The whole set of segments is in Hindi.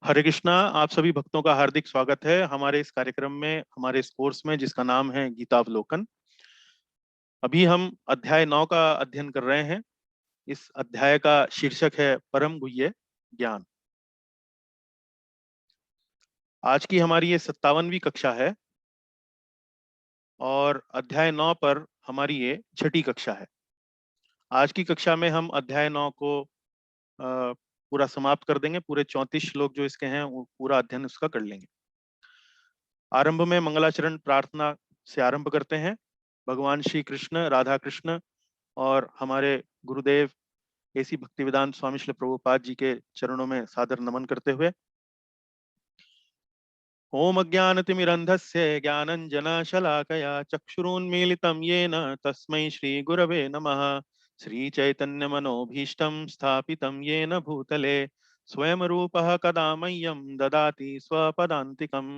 हरे कृष्णा। आप सभी भक्तों का हार्दिक स्वागत है हमारे इस कार्यक्रम में, हमारे इस कोर्स में जिसका नाम है गीतावलोकन। अभी हम अध्याय 9 का अध्ययन कर रहे हैं। इस अध्याय का शीर्षक है परम गुह्य ज्ञान। आज की हमारी ये 57वीं कक्षा है और अध्याय 9 पर हमारी ये छठी कक्षा है। आज की कक्षा में हम अध्याय 9 को पूरा समाप्त कर देंगे। पूरे 34 श्लोक जो इसके हैं वो पूरा अध्ययन उसका कर लेंगे। आरंभ में मंगलाचरण प्रार्थना से आरंभ करते हैं। भगवान श्री कृष्ण, राधा कृष्ण और हमारे गुरुदेव एसी भक्तिवेदांत स्वामी श्री प्रभुपाद जी के चरणों में सादर नमन करते हुए ओम अज्ञानतिमिरन्धस्य ज्ञानञ्जनशलाकया चक्षुरुन्मीलितं येन तस्मै श्रीगुरवे नमः। श्रीचैतन्यमनोभीष्टं स्थापितं येन भूतले स्वयं रूपः कदा मह्यं ददाति स्वपदान्तिकम्।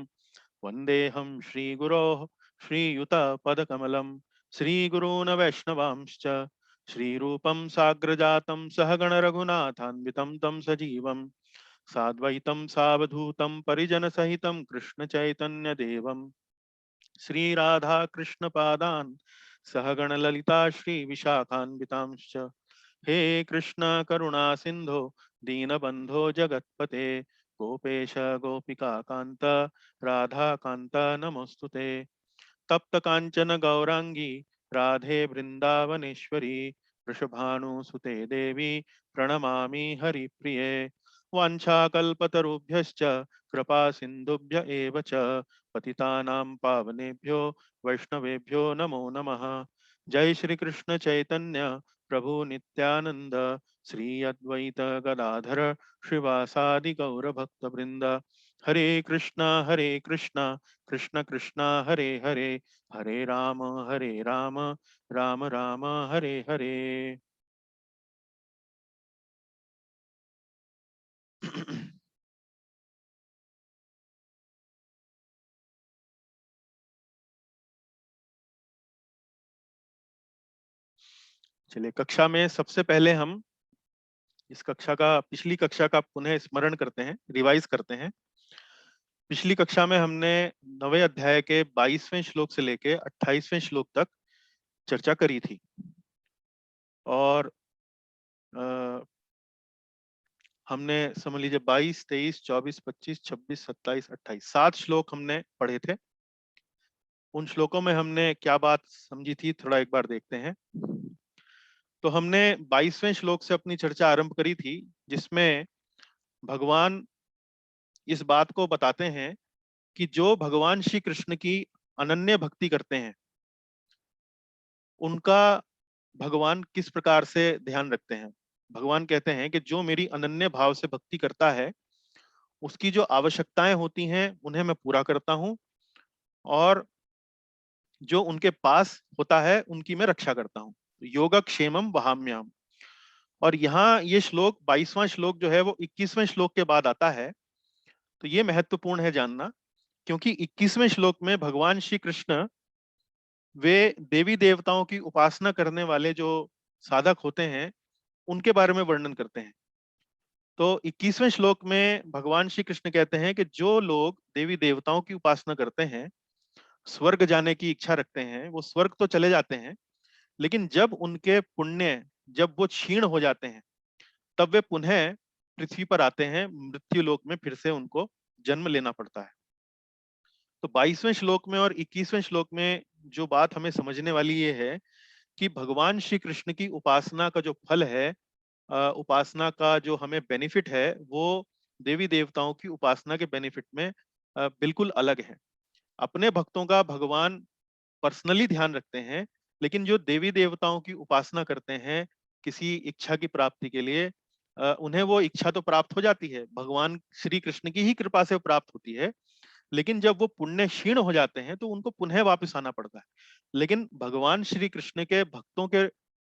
वन्देऽहं श्रीगुरोः श्रीयुतपदकमलं श्रीगुरून् वैष्णवांश्च श्रीरूपं साग्रजातं सहगणरघुनाथान्वितं तं सजीवं साद्वैतं सावधूतं परिजनसहितं कृष्णचैतन्यदेवं श्रीराधाकृष्णपादान् सहगणललिता श्रीविशाखान्वितांश्च। हे कृष्ण करुणा सिंधो दीनबंधो जगत्पते गोपेश गोपिका कांत राधा कांत नमोस्तुते। तप्त कांचन गौरांगी राधे वृंदावनेश्वरी वृषभानुसुते देवी प्रणमामि हरिप्रिये। वाञ्छाकल्पतरुभ्यश्च कृपा सिन्धुभ्य एव च पतितानां पावनेभ्यो वैष्णवेभ्यो नमो नमः। जय श्री कृष्ण चैतन्य प्रभु नित्यानंद श्री अद्वैत गदाधर श्रीवासादि गौर भक्त वृंद। हरे कृष्णा कृष्ण कृष्ण हरे हरे हरे राम राम राम हरे हरे। चलिए, कक्षा में सबसे पहले हम इस कक्षा का पिछली कक्षा का पुनः स्मरण करते हैं, रिवाइज करते हैं। पिछली कक्षा में हमने 9वें अध्याय के 22वें श्लोक से लेके 28वें श्लोक तक चर्चा करी थी और अ, हमने समझ लीजिए 22, 23, 24, 25, 26, 27, 28 7 श्लोक हमने पढ़े थे। उन श्लोकों में हमने क्या बात समझी थी, थोड़ा एक बार देखते हैं। तो हमने 22वें श्लोक से अपनी चर्चा आरंभ करी थी, जिसमें भगवान इस बात को बताते हैं कि जो भगवान श्री कृष्ण की अनन्य भक्ति करते हैं उनका भगवान किस प्रकार से ध्यान रखते हैं। भगवान कहते हैं कि जो मेरी अनन्य भाव से भक्ति करता है उसकी जो आवश्यकताएं होती हैं उन्हें मैं पूरा करता हूं और जो उनके पास होता है उनकी मैं रक्षा करता हूं। योगक्षेमम वहाम्याम। और यहाँ ये श्लोक 22वां श्लोक जो है वो 21वें श्लोक के बाद आता है। तो ये महत्वपूर्ण है जानना, क्योंकि 21वें श्लोक में भगवान श्री कृष्ण वे देवी देवताओं की उपासना करने वाले जो साधक होते हैं उनके बारे में वर्णन करते हैं। तो 21वें श्लोक में भगवान श्री कृष्ण कहते हैं कि जो लोग देवी देवताओं की उपासना करते हैं, स्वर्ग जाने की इच्छा रखते हैं, वो स्वर्ग तो चले जाते हैं, लेकिन जब उनके पुण्य जब वो क्षीण हो जाते हैं तब वे पुनः पृथ्वी पर आते हैं, मृत्यु लोक में फिर से उनको जन्म लेना पड़ता है। तो 22वें श्लोक में और 21वें श्लोक में जो बात हमें समझने वाली ये है कि भगवान श्री कृष्ण की उपासना का जो फल है, उपासना का जो हमें बेनिफिट है, वो देवी देवताओं की उपासना के बेनिफिट में बिल्कुल अलग है। अपने भक्तों का भगवान पर्सनली ध्यान रखते हैं, लेकिन जो देवी देवताओं की उपासना करते हैं किसी इच्छा की प्राप्ति के लिए, उन्हें वो इच्छा तो प्राप्त हो जाती है, भगवान श्री कृष्ण की ही कृपा से प्राप्त होती है, लेकिन जब वो पुण्य क्षीण हो जाते हैं तो उनको पुनः वापस आना पड़ता है। लेकिन भगवान श्री कृष्ण के भक्तों के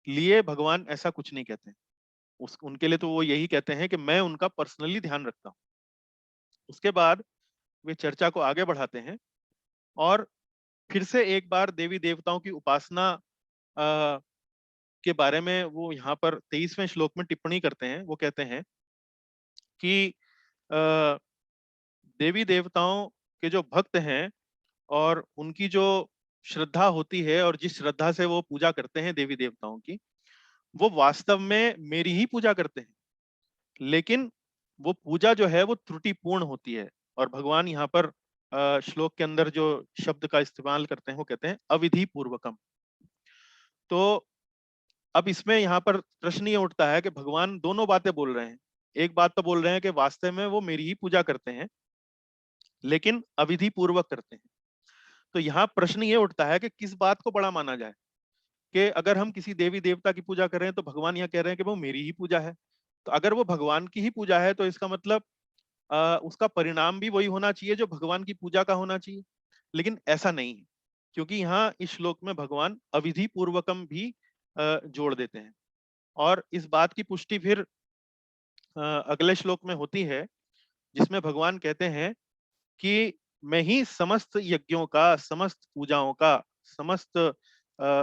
लिए भगवान ऐसा कुछ नहीं कहते हैं। उस उनके लिए तो वो यही कहते हैं कि मैं उनका पर्सनली ध्यान रखता हूँ। उसके बाद वे चर्चा को आगे बढ़ाते हैं और फिर से एक बार देवी देवताओं की उपासना के बारे में वो यहाँ पर 23वें श्लोक में टिप्पणी करते हैं। वो कहते हैं कि देवी देवताओं के जो भक्त हैं और उनकी जो श्रद्धा होती है और जिस श्रद्धा से वो पूजा करते हैं देवी देवताओं की, वो वास्तव में मेरी ही पूजा करते हैं। लेकिन वो पूजा जो है वो त्रुटिपूर्ण होती है। और भगवान यहाँ पर श्लोक के अंदर जो शब्द का इस्तेमाल करते हैं वो कहते हैं अविधि पूर्वकम। तो अब इसमें यहाँ पर प्रश्न ये उठता है कि भगवान दोनों बातें बोल रहे हैं। एक बात तो बोल रहे हैं कि वास्तव में वो मेरी ही पूजा करते हैं, लेकिन अविधि पूर्वक करते हैं। तो यहाँ प्रश्न ये उठता है कि किस बात को बड़ा माना जाए, कि अगर हम किसी देवी देवता की पूजा कर रहे हैं तो भगवान यहाँ कह रहे हैं कि वो मेरी ही पूजा है। तो अगर वो भगवान की ही पूजा है तो इसका मतलब उसका परिणाम भी वही होना चाहिए जो भगवान की पूजा का होना चाहिए। लेकिन ऐसा नहीं है, क्योंकि यहाँ इस श्लोक में भगवान अविधि पूर्वकम भी जोड़ देते हैं। और इस बात की पुष्टि फिर अगले श्लोक में होती है, जिसमें भगवान कहते हैं कि मैं ही समस्त यज्ञों का, समस्त पूजाओं का, समस्त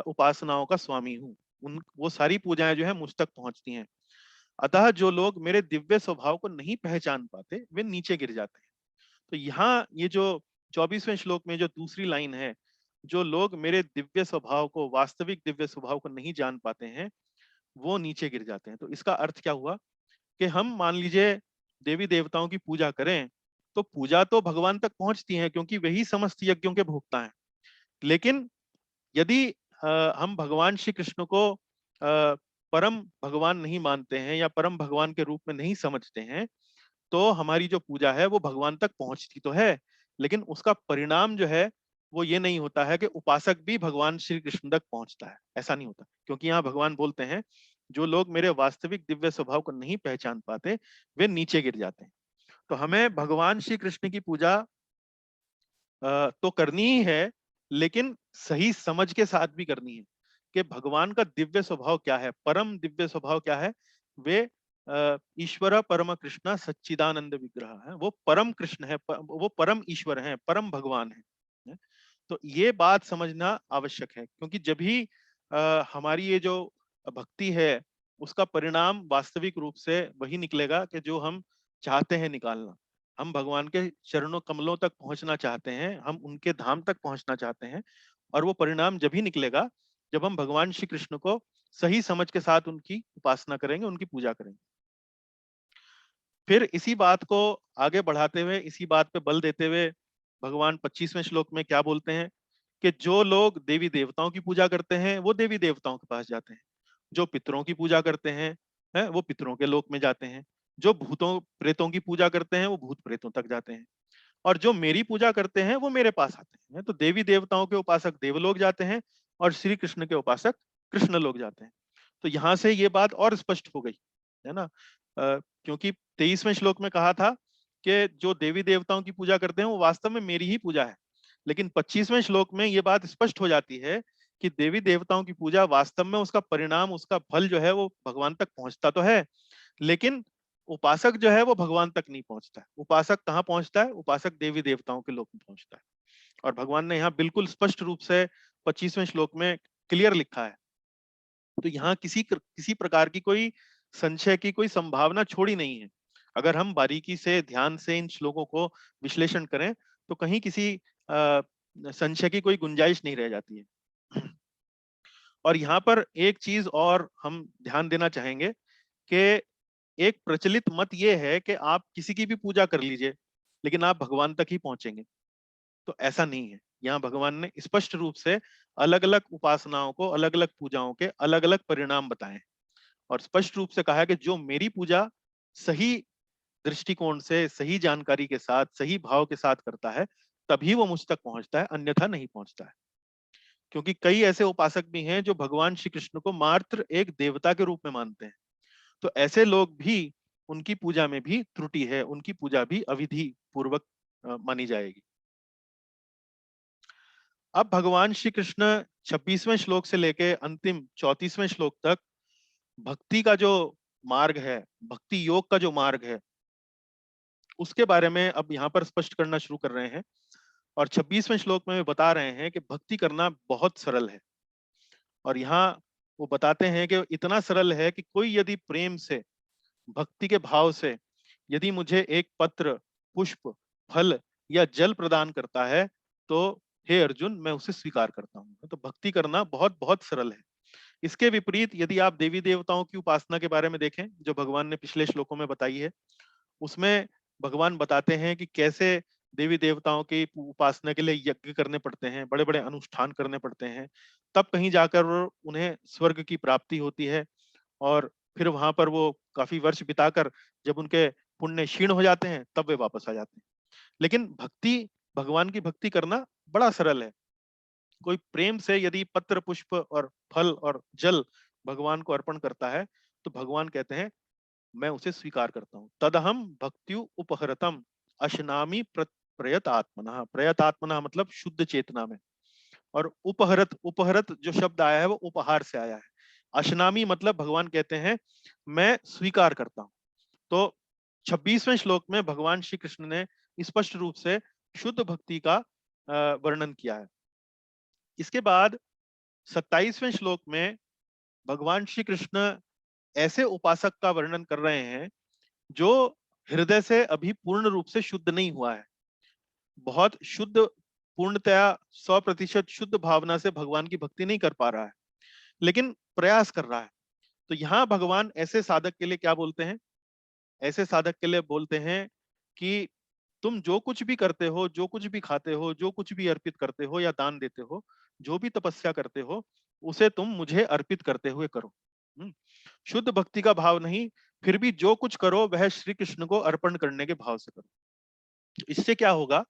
उपासनाओं का स्वामी हूँ। उन वो सारी पूजाएं जो है मुझ तक पहुंचती हैं। अतः जो लोग मेरे दिव्य स्वभाव को नहीं पहचान पाते वे नीचे गिर जाते हैं। तो यहाँ ये जो 24वें श्लोक में जो दूसरी लाइन है, जो लोग मेरे दिव्य स्वभाव को, वास्तविक दिव्य स्वभाव को नहीं जान पाते हैं, वो नीचे गिर जाते हैं। तो इसका अर्थ क्या हुआ कि हम मान लीजिए देवी देवताओं की पूजा करें, तो पूजा तो भगवान तक पहुंचती है क्योंकि वही समस्त यज्ञों के भोक्ता हैं। लेकिन यदि हम भगवान श्री कृष्ण को परम भगवान नहीं मानते हैं या परम भगवान के रूप में नहीं समझते हैं, तो हमारी जो पूजा है वो भगवान तक पहुंचती तो है, लेकिन उसका परिणाम जो है वो ये नहीं होता है कि उपासक भी भगवान श्री कृष्ण तक पहुंचता है। ऐसा नहीं होता, क्योंकि यहाँ भगवान बोलते हैं जो लोग मेरे वास्तविक दिव्य स्वभाव को नहीं पहचान पाते वे नीचे गिर जाते हैं। तो हमें भगवान श्री कृष्ण की पूजा तो करनी ही है, लेकिन सही समझ के साथ भी करनी है कि भगवान का दिव्य स्वभाव क्या है, परम दिव्य स्वभाव क्या है। वे ईश्वर परम कृष्ण सच्चिदानंद विग्रह है, वो परम कृष्ण है, वो परम ईश्वर है, परम भगवान है। तो ये बात समझना आवश्यक है, क्योंकि जब ही हमारी ये जो भक्ति है उसका परिणाम वास्तविक रूप से वही निकलेगा कि जो हम चाहते हैं निकालना। हम भगवान के चरणों कमलों तक पहुंचना चाहते हैं, हम उनके धाम तक पहुंचना चाहते हैं, और वो परिणाम जब ही निकलेगा जब हम भगवान श्री कृष्ण को सही समझ के साथ उनकी उपासना करेंगे, उनकी पूजा करेंगे। फिर इसी बात को आगे बढ़ाते हुए, इसी बात पे बल देते हुए भगवान 25वें श्लोक में क्या बोलते हैं कि जो लोग देवी देवताओं की पूजा करते हैं वो देवी देवताओं के पास जाते हैं, जो पितरों की पूजा करते हैं वो पितरों के लोक में जाते हैं, जो भूतों प्रेतों की पूजा करते हैं वो भूत प्रेतों तक जाते हैं, और जो मेरी पूजा करते हैं वो मेरे पास आते हैं। तो देवी देवताओं के उपासक देवलोक जाते हैं और श्री कृष्ण के उपासक कृष्ण लोक जाते हैं। तो यहाँ से ये बात और स्पष्ट हो गई, है ना। क्योंकि 23वें श्लोक में कहा था कि जो देवी देवताओं की पूजा करते हैं वो वास्तव में मेरी ही पूजा है, लेकिन 25वें श्लोक में ये बात स्पष्ट हो जाती है कि देवी देवताओं की पूजा वास्तव में उसका परिणाम, उसका फल जो है वो भगवान तक पहुंचता तो है, लेकिन उपासक जो है वो भगवान तक नहीं पहुंचता है। उपासक कहाँ पहुंचता है? उपासक देवी देवताओं के लोक में पहुंचता है। और भगवान ने यहाँ बिल्कुल स्पष्ट रूप से 25वें श्लोक में क्लियर लिखा है। तो यहाँ किसी प्रकार की कोई संशय की कोई संभावना छोड़ी नहीं है। अगर हम बारीकी से ध्यान से इन श्लोकों को विश्लेषण करें तो कहीं किसी संशय की कोई गुंजाइश नहीं रह जाती है। और यहाँ पर एक चीज और हम ध्यान देना चाहेंगे कि एक प्रचलित मत ये है कि आप किसी की भी पूजा कर लीजिए लेकिन आप भगवान तक ही पहुंचेंगे। तो ऐसा नहीं है। यहाँ भगवान ने स्पष्ट रूप से अलग अलग उपासनाओं को, अलग अलग पूजाओं के अलग अलग परिणाम बताए हैं, और स्पष्ट रूप से कहा है कि जो मेरी पूजा सही दृष्टिकोण से, सही जानकारी के साथ, सही भाव के साथ करता है तभी वो मुझ तक पहुंचता है, अन्यथा नहीं पहुंचता है। क्योंकि कई ऐसे उपासक भी हैं जो भगवान श्री कृष्ण को मात्र एक देवता के रूप में मानते हैं। तो ऐसे लोग भी, उनकी पूजा में भी त्रुटि है, उनकी पूजा भी अविधि पूर्वक मानी जाएगी। अब भगवान श्री कृष्ण 26वें श्लोक से लेके अंतिम 34वें श्लोक तक भक्ति का जो मार्ग है, भक्ति योग का जो मार्ग है, उसके बारे में अब यहाँ पर स्पष्ट करना शुरू कर रहे हैं। और 26वें श्लोक में वे बता रहे हैं कि भक्ति करना बहुत सरल है। और यहाँ वो बताते हैं कि इतना सरल है कि कोई यदि प्रेम से, भक्ति के भाव से यदि मुझे एक पत्र, पुष्प फल या जल प्रदान करता है तो हे अर्जुन मैं उसे स्वीकार करता हूँ। तो भक्ति करना बहुत बहुत सरल है। इसके विपरीत यदि आप देवी देवताओं की उपासना के बारे में देखें जो भगवान ने पिछले श्लोकों में बताई है, उसमें भगवान बताते हैं कि कैसे देवी देवताओं की उपासना के लिए यज्ञ करने पड़ते हैं, बड़े बड़े अनुष्ठान करने पड़ते हैं, तब कहीं जाकर उन्हें स्वर्ग की प्राप्ति होती है। और फिर वहां पर वो काफी वर्ष बिताकर जब उनके पुण्य क्षीण हो जाते हैं तब वे वापस आ जाते हैं। लेकिन भक्ति, भगवान की भक्ति करना बड़ा सरल है। कोई प्रेम से यदि पत्र पुष्प और फल और जल भगवान को अर्पण करता है तो भगवान कहते हैं मैं उसे स्वीकार करता हूं। तदहम भक्त्यु उपहरतम अशनामी प्रयत आत्मना। प्रयत आत्मना मतलब शुद्ध चेतना में। और उपहरत, उपहरत जो शब्द आया है वो उपहार से आया है। अशनामी मतलब भगवान कहते हैं मैं स्वीकार करता हूं। तो 26वें श्लोक में भगवान श्री कृष्ण ने स्पष्ट रूप से शुद्ध भक्ति का वर्णन किया है। इसके बाद 27वें श्लोक में भगवान श्री कृष्ण ऐसे उपासक का वर्णन कर रहे हैं जो हृदय से अभी पूर्ण रूप से शुद्ध नहीं हुआ है। बहुत शुद्ध, पूर्णतया 100% शुद्ध भावना से भगवान की भक्ति नहीं कर पा रहा है, लेकिन प्रयास कर रहा है। तो यहाँ भगवान ऐसे साधक के लिए क्या बोलते हैं? ऐसे साधक के लिए बोलते हैं कि तुम जो कुछ भी करते हो, जो कुछ भी खाते हो, जो कुछ भी अर्पित करते हो या दान देते हो, जो भी तपस्या करते हो, उसे तुम मुझे अर्पित करते हुए करो। शुद्ध भक्ति का भाव नहीं, फिर भी जो कुछ करो वह श्री कृष्ण को अर्पण करने के भाव से करो। इससे क्या होगा?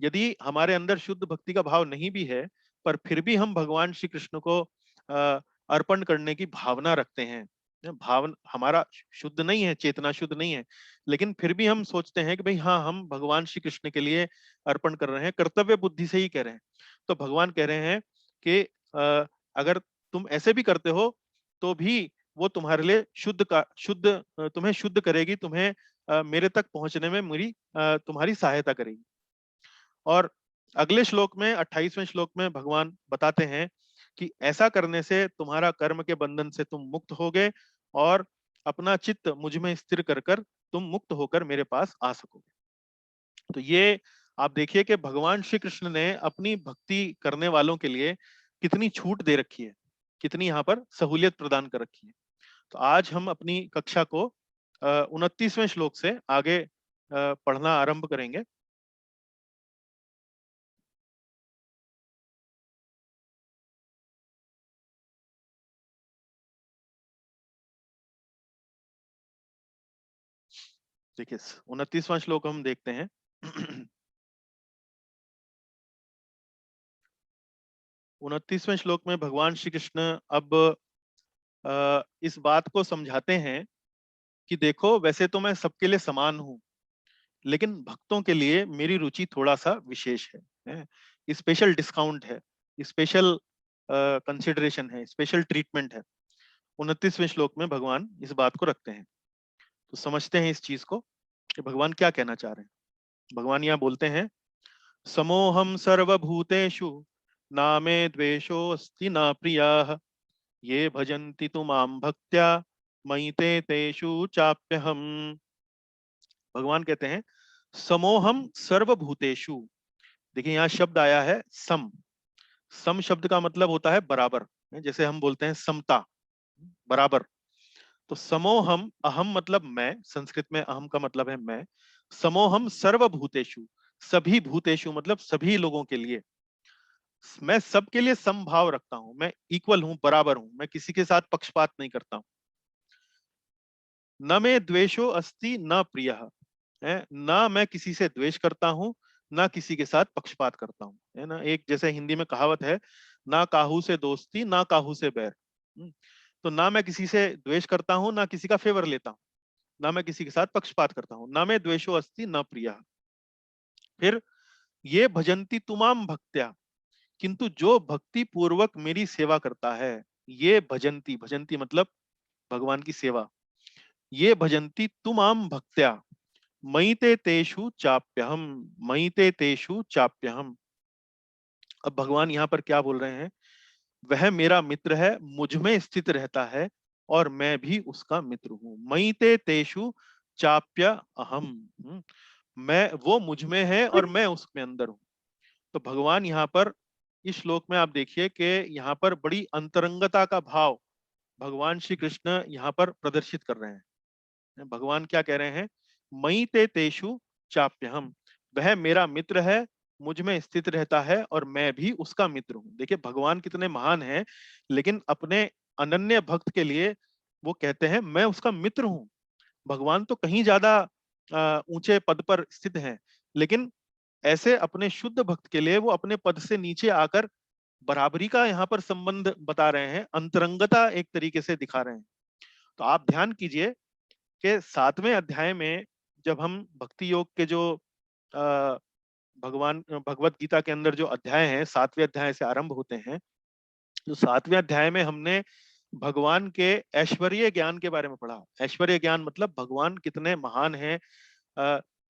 यदि हमारे अंदर शुद्ध भक्ति का भाव नहीं भी है, पर फिर भी हम भगवान श्री कृष्ण को अर्पण करने की भावना रखते हैं, भाव हमारा शुद्ध नहीं है, चेतना शुद्ध नहीं है, लेकिन फिर भी हम सोचते हैं कि भाई हाँ, हम भगवान श्री कृष्ण के लिए अर्पण कर रहे हैं, कर्तव्य बुद्धि से ही कह रहे हैं। तो भगवान कह रहे हैं कि अगर तुम ऐसे भी करते हो तो भी वो तुम्हारे लिए तुम्हें शुद्ध करेगी, तुम्हें मेरे तक पहुंचने में मेरी तुम्हारी सहायता करेगी। और अगले श्लोक में 28वें श्लोक में भगवान बताते हैं कि ऐसा करने से तुम्हारा कर्म के बंधन से तुम मुक्त होगे और अपना चित्त मुझ में स्थिर कर कर तुम मुक्त होकर मेरे पास आ सकोगे। तो ये आप देखिए कि भगवान श्री कृष्ण ने अपनी भक्ति करने वालों के लिए कितनी छूट दे रखी है, कितनी यहाँ पर सहूलियत प्रदान कर रखी है। तो आज हम अपनी कक्षा को 29वें श्लोक से आगे पढ़ना आरंभ करेंगे। देखिए 29वां श्लोक हम देखते हैं। 29वें श्लोक में भगवान श्री कृष्ण अब इस बात को समझाते हैं कि देखो वैसे तो मैं सबके लिए समान हूं, लेकिन भक्तों के लिए मेरी रुचि थोड़ा सा विशेष है, स्पेशल डिस्काउंट है, स्पेशल कंसिडरेशन है, स्पेशल ट्रीटमेंट है। 29वें श्लोक में भगवान इस बात को रखते हैं। तो समझते हैं इस चीज को कि भगवान क्या कहना चाह रहे हैं। भगवान यहाँ बोलते हैं समोहम सर्वभूतेषु नामे द्वेषोऽस्ति न प्रियः ये भजन्ति तु मां भक्त्या मयि ते तेषु चाप्यहम्। भगवान कहते हैं समोहम सर्वभूतेषु। देखिए यहाँ शब्द आया है सम। सम शब्द का मतलब होता है बराबर, जैसे हम बोलते हैं समता, बराबर। तो समोहम, अहम मतलब मैं, संस्कृत में अहम का मतलब है मैं। समोहम सर्वभूतेषु, सभी भूतेषु मतलब सभी लोगों के लिए। मैं सबके लिए समभाव रखता हूं, मैं इक्वल हूं, बराबर हूं, मैं किसी के साथ पक्षपात नहीं करता हूं। न में द्वेषो अस्ति न प्रियः, है ना, मैं किसी से द्वेष करता हूं, ना किसी के साथ पक्षपात करता हूं, है ना। एक जैसे हिंदी में कहावत है, ना काहू से दोस्ती ना काहू से बैर। तो ना मैं किसी से द्वेष करता हूं, ना किसी का फेवर लेता हूं, ना मैं किसी के साथ पक्षपात करता हूं, ना मैं द्वेषो अस्ति न प्रियः। फिर ये भजंती तुमाम भक्त्या, किंतु जो भक्ति पूर्वक मेरी सेवा करता है, ये भजंती, भजंती मतलब भगवान की सेवा, ये भजंती तुमाम भक्त्या मयि ते तेषु चाप्यहम, मयि ते तेषु चाप्यहम। अब भगवान यहाँ पर क्या बोल रहे हैं? वह मेरा मित्र है, मुझ में स्थित रहता है और मैं भी उसका मित्र हूं। मयि ते तेषु चाप्य अहम। मैं, वो मुझ में है और मैं उसमें अंदर हूँ। तो भगवान यहाँ पर इस श्लोक में आप देखिए कि यहाँ पर बड़ी अंतरंगता का भाव भगवान श्री कृष्ण यहाँ पर प्रदर्शित कर रहे हैं। भगवान क्या कह रहे हैं? मयि ते तेषु चाप्यहम, वह मेरा मित्र है, मुझ में स्थित रहता है और मैं भी उसका मित्र हूं। देखिए भगवान कितने महान हैं, लेकिन अपने अनन्य भक्त के लिए वो कहते हैं मैं उसका मित्र हूं। भगवान तो कहीं ज्यादा ऊंचे पद पर स्थित हैं, लेकिन ऐसे अपने शुद्ध भक्त के लिए वो अपने पद से नीचे आकर बराबरी का यहाँ पर संबंध बता रहे हैं, अंतरंगता एक तरीके से दिखा रहे हैं। तो आप ध्यान कीजिए कि 7वें अध्याय में जब हम भक्ति योग के जो अ, भगवान भगवत गीता के अंदर जो अध्याय हैं, 7वें अध्याय से आरंभ होते हैं। तो 7वें अध्याय में हमने भगवान के ऐश्वर्य ज्ञान के बारे में पढ़ा। ऐश्वर्य ज्ञान मतलब भगवान कितने महान हैं,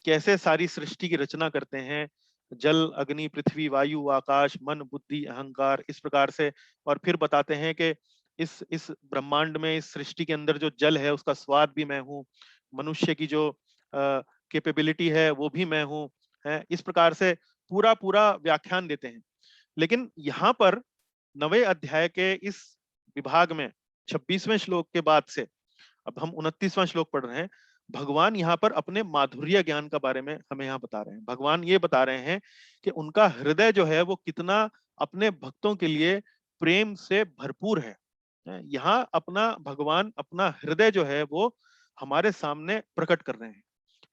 कैसे सारी सृष्टि की रचना करते हैं, जल, अग्नि, पृथ्वी, वायु, आकाश, मन, बुद्धि, अहंकार, इस प्रकार से। और फिर बताते हैं कि इस ब्रह्मांड में, इस सृष्टि के अंदर जो जल है उसका स्वाद भी मैं हूँ, मनुष्य की जो कैपेबिलिटी है वो भी मैं हूँ, है इस प्रकार से पूरा पूरा व्याख्यान देते हैं। लेकिन यहाँ पर 9वें अध्याय के इस विभाग में 26वें श्लोक के बाद से अब हम 29वां श्लोक पढ़ रहे हैं। भगवान यहाँ पर अपने माधुर्य ज्ञान का बारे में हमें यहाँ बता रहे हैं। भगवान ये बता रहे हैं कि उनका हृदय जो है वो कितना अपने भक्तों के लिए प्रेम से भरपूर है। यहाँ अपना भगवान अपना हृदय जो है वो हमारे सामने प्रकट कर रहे हैं,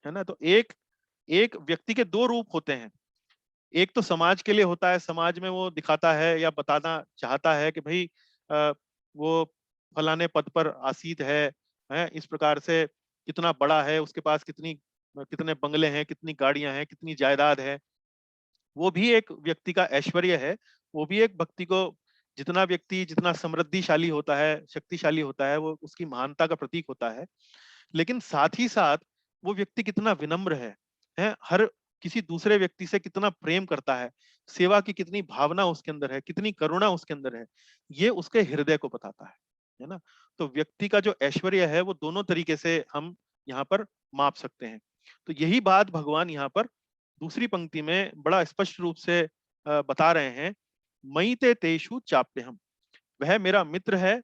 है ना। तो एक एक व्यक्ति के दो रूप होते हैं। एक तो समाज के लिए होता है, समाज में वो दिखाता है या बताना चाहता है कि भाई वो फलाने पद पर आसीत है इस प्रकार से, कितना बड़ा है, उसके पास कितनी कितने बंगले हैं, कितनी गाड़ियां हैं, कितनी जायदाद है। वो भी एक व्यक्ति का ऐश्वर्य है। वो भी एक व्यक्ति को, जितना व्यक्ति जितना समृद्धिशाली होता है, शक्तिशाली होता है, वो उसकी महानता का प्रतीक होता है। लेकिन साथ ही साथ वो व्यक्ति कितना विनम्र है हर किसी दूसरे व्यक्ति से कितना प्रेम करता है, सेवा की कितनी भावना उसके अंदर है, कितनी करुणा उसके अंदर है, ये उसके हृदय को बताता है ना। तो व्यक्ति का जो ऐश्वर्य है वो दोनों तरीके से हम यहाँ पर माप सकते हैं। तो यही बात भगवान यहाँ पर दूसरी पंक्ति में बड़ा स्पष्ट रूप से बता रहे हैं। मयि ते तेषु चाप्यहम, वह मेरा मित्र है,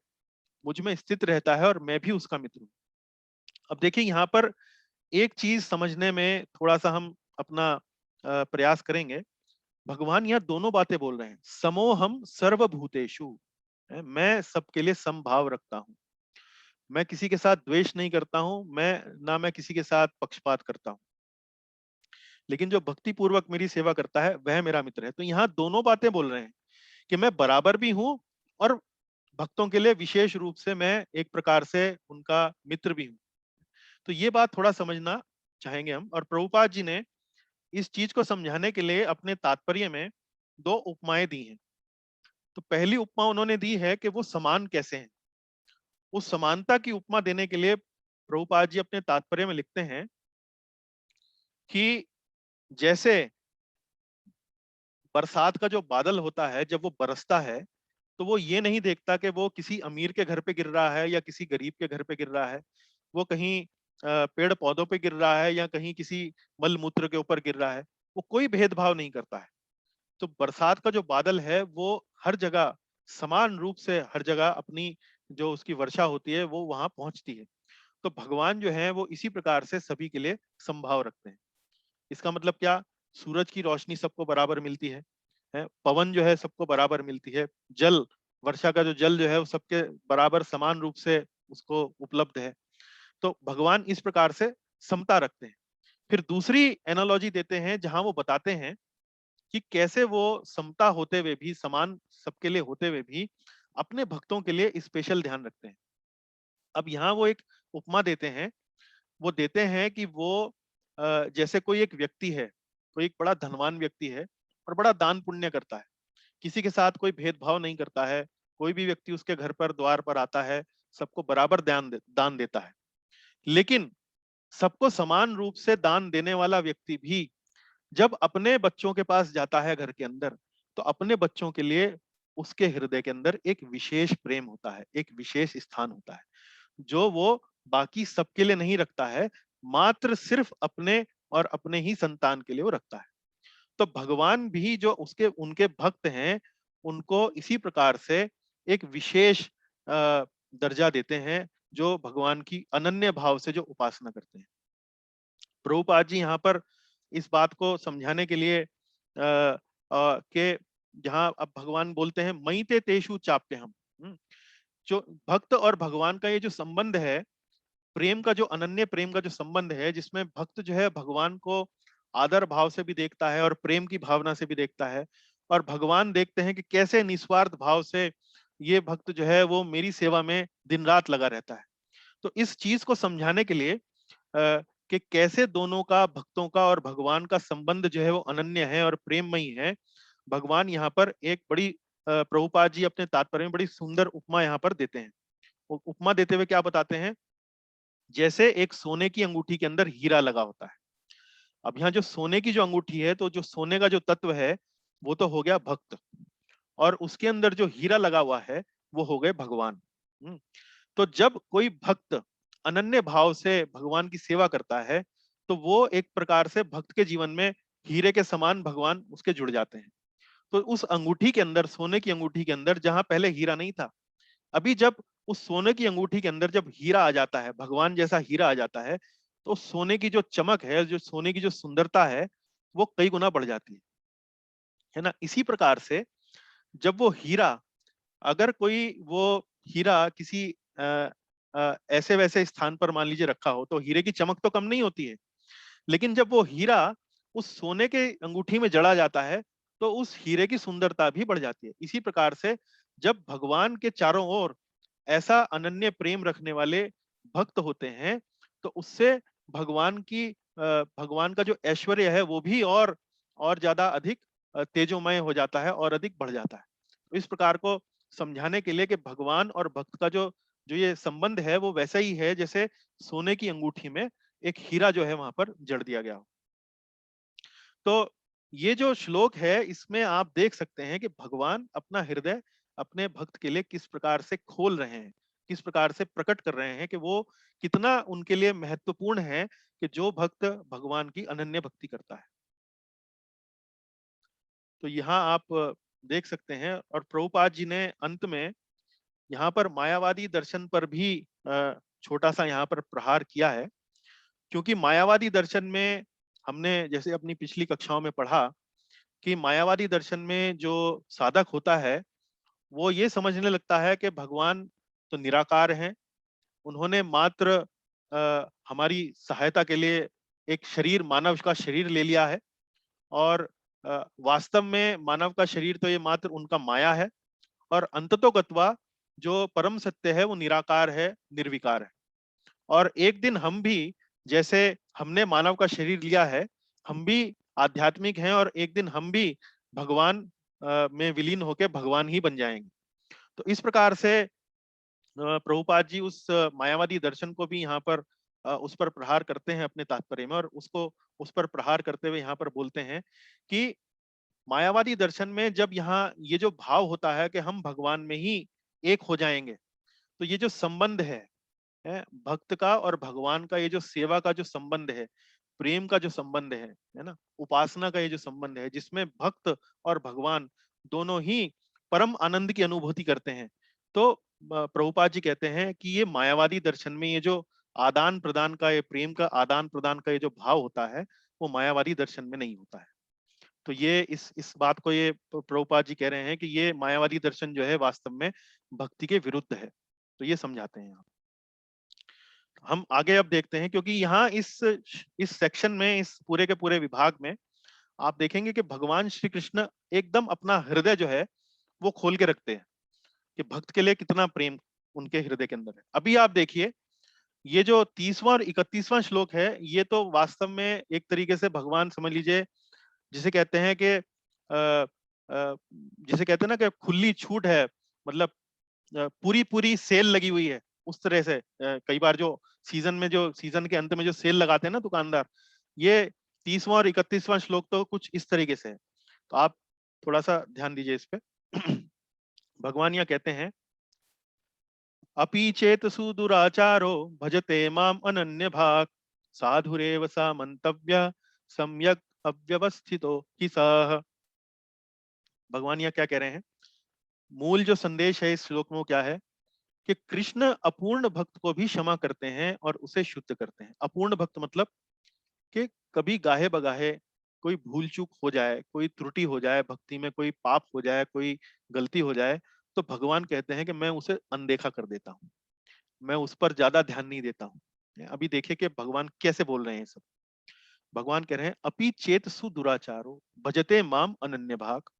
मुझ में स्थित रहता है और मैं भी उसका मित्र हूँ। अब देखिए यहाँ पर एक चीज समझने में थोड़ा सा हम अपना प्रयास करेंगे। भगवान यहाँ दोनों बातें बोल रहे हैं। समोहम सर्वभूतेषु, मैं सबके लिए समभाव रखता हूँ, मैं किसी के साथ द्वेष नहीं करता हूँ, मैं किसी के साथ पक्षपात करता हूँ। लेकिन जो भक्ति पूर्वक मेरी सेवा करता है वह मेरा मित्र है। तो यहाँ दोनों बातें बोल रहे हैं कि मैं बराबर भी हूँ और भक्तों के लिए विशेष रूप से मैं एक प्रकार से उनका मित्र भी हूँ। तो ये बात थोड़ा समझना चाहेंगे हम। और प्रभुपाद जी ने इस चीज को समझाने के लिए अपने तात्पर्य में दो उपमाएं दी हैं। तो पहली उपमा उन्होंने दी है कि वो समान कैसे हैं। उस समानता की उपमा देने के लिए प्रभुपाद जी अपने तात्पर्य में लिखते हैं कि जैसे बरसात का जो बादल होता है जब वो बरसता है, तो वो ये नहीं देखता कि वो किसी अमीर के घर पे गिर रहा है या किसी गरीब के घर पे गिर रहा है, वो कहीं पेड़ पौधों पे गिर रहा है या कहीं किसी मल मूत्र के ऊपर गिर रहा है। वो कोई भेदभाव नहीं करता है। तो बरसात का जो बादल है वो हर जगह समान रूप से हर जगह अपनी जो उसकी वर्षा होती है वो वहां पहुंचती है। तो भगवान जो है वो इसी प्रकार से सभी के लिए समभाव रखते हैं। इसका मतलब क्या? सूरज की रोशनी सबको बराबर मिलती है, पवन जो है सबको बराबर मिलती है, जल, वर्षा का जो जल जो है वो सबके बराबर समान रूप से उसको उपलब्ध है। तो भगवान इस प्रकार से समता रखते हैं। फिर दूसरी एनालॉजी देते हैं जहां वो बताते हैं कि कैसे वो समता होते हुए भी, समान सबके लिए होते हुए भी अपने भक्तों के लिए स्पेशल ध्यान रखते हैं। अब यहाँ वो एक उपमा देते हैं। वो देते हैं कि वो जैसे कोई एक व्यक्ति है, कोई एक बड़ा धनवान व्यक्ति है और बड़ा दान पुण्य करता है, किसी के साथ कोई भेदभाव नहीं करता है, कोई भी व्यक्ति उसके घर पर द्वार पर आता है सबको बराबर दान देता है। लेकिन सबको समान रूप से दान देने वाला व्यक्ति भी जब अपने बच्चों के पास जाता है घर के अंदर, तो अपने बच्चों के लिए उसके हृदय के अंदर एक विशेष प्रेम होता है, एक विशेष स्थान होता है, जो वो बाकी सबके लिए नहीं रखता है, मात्र सिर्फ अपने और अपने ही संतान के लिए वो रखता है। तो भगवान भी जो उसके उनके भक्त हैं, उनको इसी प्रकार से एक विशेष दर्जा देते हैं, जो भगवान की अनन्य भाव से जो उपासना करते हैं। प्रभुपाद जी यहाँ पर इस बात को समझाने के लिए के जहाँ अब भगवान बोलते हैं मयि ते तेषु चाप्यहम्, जो भक्त और भगवान का ये जो संबंध है, प्रेम का जो अनन्य प्रेम का जो संबंध है, जिसमें भक्त जो है भगवान को आदर भाव से भी देखता है और प्रेम की भावना से भी देखता है, और भगवान देखते हैं कि कैसे निस्वार्थ भाव से ये भक्त जो है वो मेरी सेवा में दिन रात लगा रहता है। तो इस चीज को समझाने के लिए कि कैसे दोनों का, भक्तों का और भगवान का संबंध जो है वो अनन्य है और प्रेममयी है, भगवान यहाँ पर एक बड़ी प्रभुपाद जी अपने तात्पर्य में बड़ी सुंदर उपमा यहाँ पर देते हैं। उपमा देते हुए क्या बताते हैं, जैसे एक सोने की अंगूठी के अंदर हीरा लगा होता है। अब यहाँ जो सोने की जो अंगूठी है, तो जो सोने का जो तत्व है वो तो हो गया भक्त, और उसके अंदर जो हीरा लगा हुआ है वो हो गए भगवान। तो जब कोई भक्त अनन्य भाव से भगवान की सेवा करता है, तो वो एक प्रकार से भक्त के जीवन में हीरे के समान भगवान उसके जुड़ जाते हैं। तो उस अंगूठी के अंदर, सोने की अंगूठी के अंदर जहां पहले हीरा नहीं था, अभी जब उस सोने की अंगूठी के अंदर जब हीरा आ जाता है, भगवान जैसा हीरा आ जाता है, तो सोने की जो चमक है, जो सोने की जो सुंदरता है, वो कई गुना बढ़ जाती है ना। इसी प्रकार से जब वो हीरा, अगर कोई वो हीरा किसी ऐसे वैसे स्थान पर मान लीजिए रखा हो, तो हीरे की चमक तो कम नहीं होती है, लेकिन जब वो हीरा उस सोने के अंगूठी में जड़ा जाता है, तो उस हीरे की सुंदरता भी बढ़ जाती है। इसी प्रकार से जब भगवान के चारों ओर ऐसा अनन्य प्रेम रखने वाले भक्त होते हैं, तो उससे भगवान की भगवान का जो ऐश्वर्य है वो भी और ज्यादा अधिक तेजोमय हो जाता है और अधिक बढ़ जाता है। तो इस प्रकार को समझाने के लिए कि भगवान और भक्त का जो जो ये संबंध है वो वैसा ही है जैसे सोने की अंगूठी में एक हीरा जो है वहां पर जड़ दिया गया हो। तो ये जो श्लोक है, इसमें आप देख सकते हैं कि भगवान अपना हृदय अपने भक्त के लिए किस प्रकार से खोल रहे हैं, किस प्रकार से प्रकट कर रहे हैं कि वो कितना उनके लिए महत्वपूर्ण है कि जो भक्त भगवान की अनन्य भक्ति करता है। तो यहाँ आप देख सकते हैं, और प्रभुपाद जी ने अंत में यहाँ पर मायावादी दर्शन पर भी छोटा सा यहाँ पर प्रहार किया है, क्योंकि मायावादी दर्शन में हमने जैसे अपनी पिछली कक्षाओं में पढ़ा कि मायावादी दर्शन में जो साधक होता है, वो ये समझने लगता है कि भगवान तो निराकार हैं, उन्होंने मात्र हमारी सहायता के लिए एक शरीर, मानव का शरीर ले लिया है, और वास्तव में मानव का शरीर तो ये मात्र उनका माया है, और अंततोगत्वा जो परम सत्य है वो निराकार है, निर्विकार है। और एक दिन हम भी, जैसे हमने मानव का शरीर लिया है, हम भी आध्यात्मिक हैं, और एक दिन हम भी भगवान में विलीन होकर भगवान ही बन जाएंगे। तो इस प्रकार से प्रभुपाद जी उस मायावादी दर्शन को भी यहाँ पर उस पर प्रहार करते हैं अपने तात्पर्य में, और उसको उस पर प्रहार करते हुए यहाँ पर बोलते हैं कि मायावादी दर्शन में जब यहाँ ये जो भाव होता है कि हम भगवान में ही एक हो जाएंगे, तो ये जो संबंध है भक्त का और भगवान का, ये जो सेवा का जो संबंध है, प्रेम का जो संबंध है ना, उपासना का ये जो संबंध है, जिसमें भक्त और भगवान दोनों ही परम आनंद की अनुभूति करते हैं, तो प्रभुपाद जी कहते हैं कि ये मायावादी दर्शन में ये जो आदान प्रदान का, ये प्रेम का आदान प्रदान का ये जो भाव होता है, वो मायावादी दर्शन में नहीं होता है। तो ये इस बात को ये प्रभुपाद जी कह रहे हैं कि ये मायावादी दर्शन जो है वास्तव में भक्ति के विरुद्ध है। तो ये समझाते हैं यहाँ। हम आगे अब देखते हैं, क्योंकि यहाँ इस सेक्शन में, इस पूरे के पूरे विभाग में आप देखेंगे कि भगवान श्री कृष्ण एकदम अपना हृदय जो है वो खोल के रखते हैं कि भक्त के लिए कितना प्रेम उनके हृदय के अंदर है। अभी आप देखिए, ये जो 30वां और 31वां श्लोक है, ये तो वास्तव में एक तरीके से भगवान समझ लीजिए, जिसे कहते हैं कि जिसे कहते हैं ना कि खुली छूट है, मतलब पूरी पूरी सेल लगी हुई है, उस तरह से कई बार जो सीजन में, जो सीजन के अंत में जो सेल लगाते हैं ना दुकानदार, ये 30वां और 31वां श्लोक तो कुछ इस तरीके से है। तो आप थोड़ा सा ध्यान दीजिए इस पे। भगवान यहाँ कहते हैं, अपि चेत सुदुराचारो भजते माम अनन्य भाग साधुरेव स मंतव्य सम्यक अव्यवस्थितो हि सः। भगवान यहाँ क्या कह रहे हैं? मूल जो संदेश है इस श्लोक में वो क्या है कि कृष्ण अपूर्ण भक्त को भी क्षमा करते हैं और उसे शुद्ध करते हैं। अपूर्ण भक्त मतलब कि कभी गाहे बगाहे कोई भूल चूक हो जाए, कोई त्रुटि हो जाए, भक्ति में कोई पाप हो जाए, कोई गलती हो जाए, तो भगवान कहते हैं कि मैं उसे अनदेखा कर देता हूँ, मैं उस पर ज्यादा ध्यान नहीं देता हूँ। अभी देखिए कि भगवान कैसे बोल रहे हैं सब। भगवान कह रहे हैं अपि चेत सु दुराचारो भजते माम अनन्य भाग।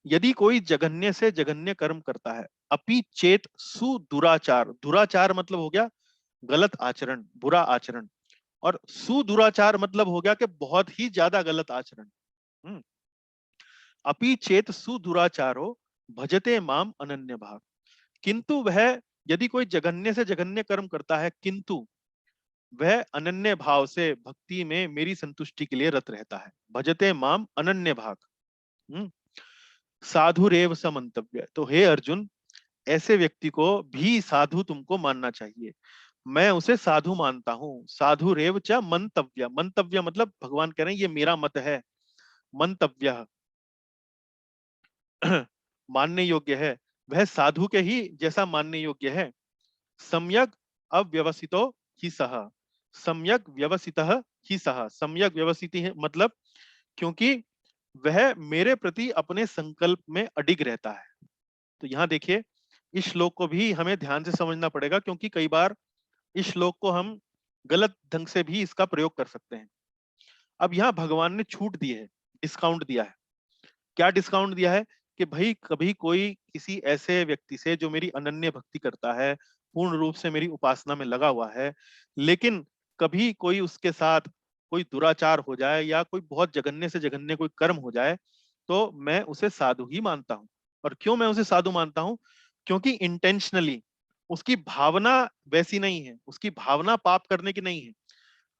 यदि कोई जघन्य से जघन्य कर्म करता है, अपि चेत सु दुराचार, दुराचार मतलब हो गया गलत आचरण, बुरा आचरण, और सुदुराचार मतलब हो गया कि बहुत ही ज्यादा गलत आचरण। हम्म। अपि चेत सुदुराचारो भजते माम अनन्य भाग। किंतु वह, यदि कोई जघन्य से जघन्य कर्म करता है किंतु वह अनन्य भाव से भक्ति में मेरी संतुष्टि के लिए रत रहता है, भजते माम अनन्य भाग। हम्म। साधुरेव समंतव्य, तो हे अर्जुन, ऐसे व्यक्ति को भी साधु तुमको मानना चाहिए। मैं उसे साधु मानता हूँ। साधु रेव च मंतव्य, मंतव्य मतलब भगवान कह रहे हैं ये मेरा मत है। मंतव्य मानने योग्य है, वह साधु के ही जैसा मानने योग्य है। सम्यक अव्यवसितो ही सह, सम्यक व्यवसितः ही सह, सम्यक व्यवसिति है मतलब क्योंकि वह मेरे प्रति अपने संकल्प में अडिग रहता है। तो यहाँ देखिए इस श्लोक को भी हमें ध्यान से समझना पड़ेगा, क्योंकि कई बार इस श्लोक को हम गलत ढंग से भी इसका प्रयोग कर सकते हैं। अब यहाँ भगवान ने छूट दी है, डिस्काउंट दिया है। क्या डिस्काउंट दिया है कि भाई कभी कोई किसी ऐसे व्यक्ति से जो मेरी अनन्य भक्ति करता है, पूर्ण रूप से मेरी उपासना में लगा हुआ है, लेकिन कभी कोई उसके साथ कोई दुराचार हो जाए या कोई बहुत जघन्य से जघन्य कोई कर्म हो जाए, तो मैं उसे साधु ही मानता हूं। और क्यों मैं उसे साधु मानता हूं? क्योंकि इंटेंशनली उसकी भावना वैसी नहीं है, उसकी भावना पाप करने की नहीं है।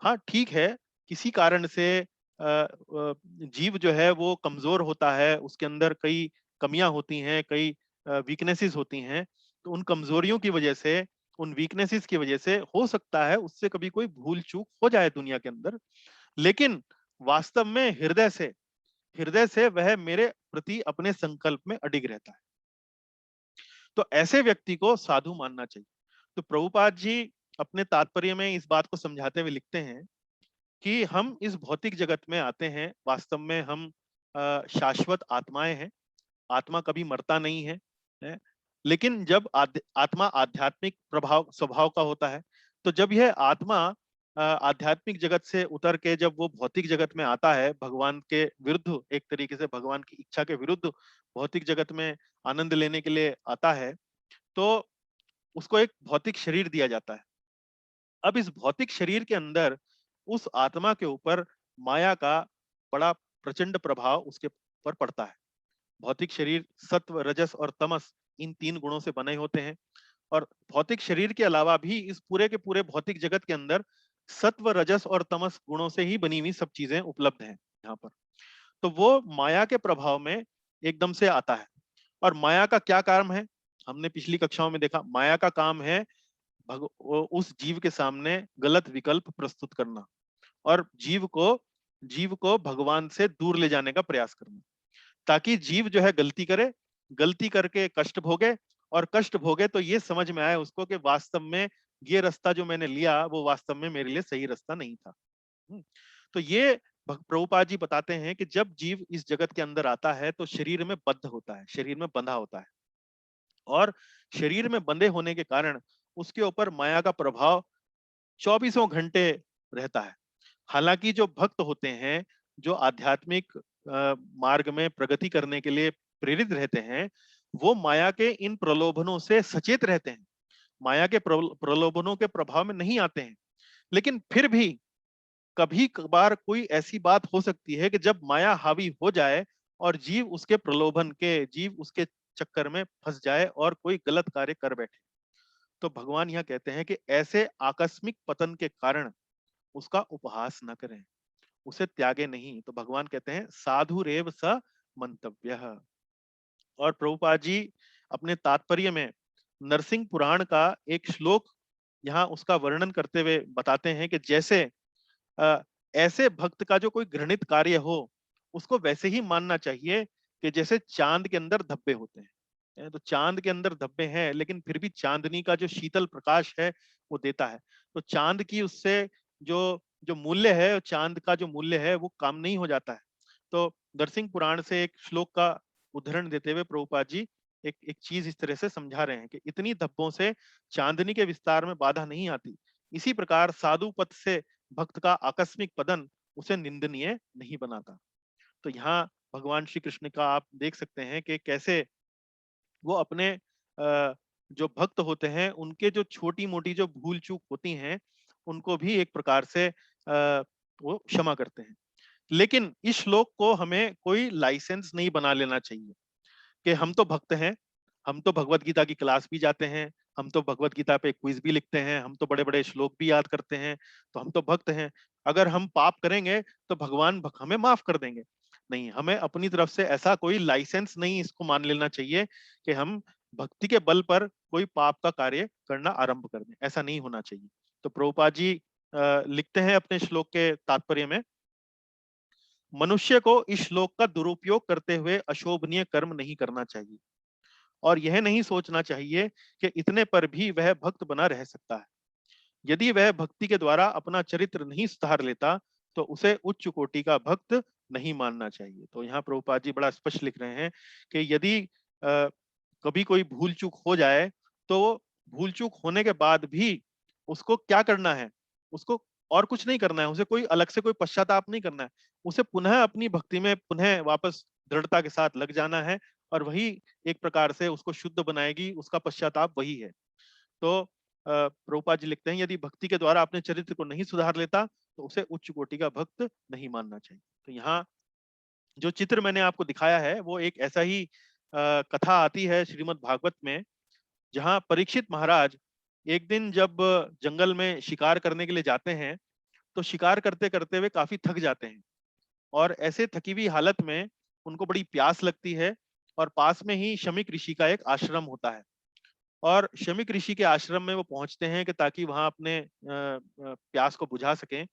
हाँ ठीक है, किसी कारण से जीव जो है वो कमजोर होता है, उसके अंदर कई कमियां होती हैं, कई वीकनेसेस होती हैं, तो उन कमजोरियों की वजह से, उन वीकनेसेस की वजह से हो सकता है उससे कभी कोई भूल चूक हो जाए दुनिया के अंदर। लेकिन वास्तव में हृदय से वह मेरे प्रति अपने संकल्प में अडिग रहता है। तो ऐसे व्यक्ति को साधु मानना चाहिए। तो प्रभुपाद जी अपने तात्पर्य में इस बात को समझाते हुए लिखते हैं कि हम इस भौतिक जगत में आते हैं, वास्तव में हम शाश्वत आत्माएं हैं। आत्मा कभी मरता नहीं है? लेकिन जब आत्मा आध्यात्मिक प्रभाव स्वभाव का होता है, तो जब यह आत्मा आध्यात्मिक जगत से उतर के जब वो भौतिक जगत में आता है, भगवान के विरुद्ध, एक तरीके से भगवान की इच्छा के विरुद्ध भौतिक जगत में आनंद लेने के लिए आता है, तो उसको एक भौतिक शरीर दिया जाता है। अब इस भौतिक शरीर के अंदर उस आत्मा के ऊपर माया का बड़ा प्रचंड प्रभाव उसके ऊपर पड़ता है। भौतिक शरीर सत्व, रजस और तमस, इन तीन गुणों से बने होते हैं। और भौतिक शरीर के अलावा भी इस पूरे के पूरे भौतिक जगत के अंदर सत्व, रजस और तमस गुणों से ही बनी हुई सब चीजें उपलब्ध हैं यहाँ पर। तो वो माया के प्रभाव में एकदम से आता है। और माया का क्या काम है? हमने पिछली कक्षाओं में देखा, माया का काम है उस जीव के सामने गलत विकल्प प्रस्तुत करना और जीव को भगवान से दूर ले जाने का प्रयास करना, ताकि जीव जो है गलती करे, गलती करके कष्ट भोगे, और कष्ट भोगे तो ये समझ में आए उसको कि वास्तव में ये रास्ता जो मैंने लिया वो वास्तव में मेरे लिए सही रास्ता नहीं था। तो ये प्रभुपाद जी बताते हैं कि जब जीव इस जगत के अंदर आता है तो शरीर में बद्ध होता है, शरीर में बंधा होता है, और शरीर में बंधे होने के कारण उसके ऊपर माया का प्रभाव चौबीसों घंटे रहता है। हालांकि जो भक्त होते हैं, जो आध्यात्मिक मार्ग में प्रगति करने के लिए प्रेरित रहते हैं, वो माया के इन प्रलोभनों से सचेत रहते हैं, माया के प्रलोभनों के प्रभाव में नहीं आते हैं। लेकिन फिर भी कभी कभार कोई ऐसी बात हो सकती है कि जब माया हावी हो जाए और जीव उसके चक्कर में फंस जाए और कोई गलत कार्य कर बैठे। तो भगवान यहाँ कहते हैं कि ऐसे आकस्मिक पतन के कारण उसका उपहास न करें, उसे त्यागे नहीं। तो भगवान कहते हैं साधु रेव स मंतव्य। और प्रभुपाद जी अपने तात्पर्य में नरसिंह पुराण का एक श्लोक यहाँ उसका वर्णन करते हुए बताते हैं कि जैसे ऐसे भक्त का जो कोई घृणित कार्य हो, उसको वैसे ही मानना चाहिए कि जैसे चांद के अंदर धब्बे होते हैं। तो चांद के अंदर धब्बे हैं, लेकिन फिर भी चांदनी का जो शीतल प्रकाश है वो देता है। तो चांद की उससे जो जो मूल्य है, चांद का जो मूल्य है वो कम नहीं हो जाता है। तो नरसिंह पुराण से एक श्लोक का उदाहरण देते हुए प्रभुपाद जी एक एक चीज इस तरह से समझा रहे हैं कि इतनी धब्बों से चांदनी के विस्तार में बाधा नहीं आती। इसी प्रकार साधु पथ से भक्त का आकस्मिक पतन उसे निंदनीय नहीं बनाता। तो यहाँ भगवान श्री कृष्ण का आप देख सकते हैं कि कैसे वो अपने जो भक्त होते हैं उनके जो छोटी मोटी जो भूल चूक होती हैं उनको भी एक प्रकार से वो क्षमा करते हैं। लेकिन इस श्लोक को हमें कोई लाइसेंस नहीं बना लेना चाहिए कि हम तो भक्त हैं, हम तो भगवत गीता की क्लास भी जाते हैं, हम तो भगवत गीता पे क्विज भी लिखते हैं, हम तो बड़े बड़े श्लोक भी याद करते हैं, तो हम तो भक्त हैं। अगर हम पाप करेंगे तो भगवान हमें माफ कर देंगे। नहीं, हमें अपनी तरफ से ऐसा कोई लाइसेंस नहीं इसको मान लेना चाहिए कि हम भक्ति के बल पर कोई पाप का कार्य करना आरंभ कर दें। ऐसा नहीं होना चाहिए। तो प्रभुपाद जी लिखते हैं अपने श्लोक के तात्पर्य में, मनुष्य को इस श्लोक का दुरुपयोग करते हुए अशोभनीय कर्म नहीं करना चाहिए और यह नहीं सोचना चाहिए कि इतने पर भी वह भक्त बना रह सकता है। यदि वह भक्ति के द्वारा अपना चरित्र नहीं सुधार लेता तो उसे उच्च कोटि का भक्त नहीं मानना चाहिए। तो यहाँ प्रभुपाद जी बड़ा स्पष्ट लिख रहे हैं कि यदि कभी कोई भूल चूक हो जाए तो भूल चूक होने के बाद भी उसको क्या करना है, उसको और कुछ नहीं करना है, उसे कोई अलग से कोई पश्चाताप नहीं करना है, उसे पुनः अपनी भक्ति में पुनः वापस दृढ़ता के साथ लग जाना है और वही एक प्रकार से उसको शुद्ध बनाएगी, उसका पश्चाताप वही है। तो प्रभुपाद जी लिखते हैं यदि भक्ति के द्वारा अपने चरित्र को नहीं सुधार लेता तो उसे उच्च कोटि का भक्त नहीं मानना चाहिए। तो यहाँ जो चित्र मैंने आपको दिखाया है वो एक ऐसा ही कथा आती है श्रीमद् भागवत में, जहाँ परीक्षित महाराज एक दिन जब जंगल में शिकार करने के लिए जाते हैं तो शिकार करते करते वे काफी थक जाते हैं और ऐसे थकी हुई हालत में उनको बड़ी प्यास लगती है और पास में ही शमीक ऋषि का एक आश्रम होता है और शमीक ऋषि के आश्रम में वो पहुंचते हैं कि ताकि वहां अपने प्यास को बुझा सकें।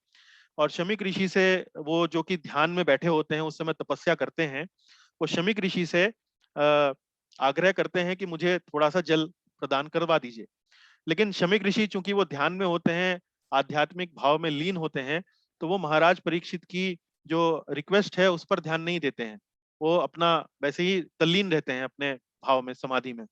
और शमीक ऋषि से वो जो कि ध्यान में बैठे होते हैं उस समय तपस्या करते हैं, वो शमीक ऋषि से आग्रह करते हैं कि मुझे थोड़ा सा जल प्रदान करवा दीजिए। लेकिन शमीक ऋषि चूंकि वो ध्यान में होते हैं, आध्यात्मिक भाव में लीन होते हैं, तो वो महाराज परीक्षित की जो रिक्वेस्ट है उस पर ध्यान नहीं देते हैं। वो अपना वैसे ही तल्लीन रहते हैं अपने भाव में, समाधि में।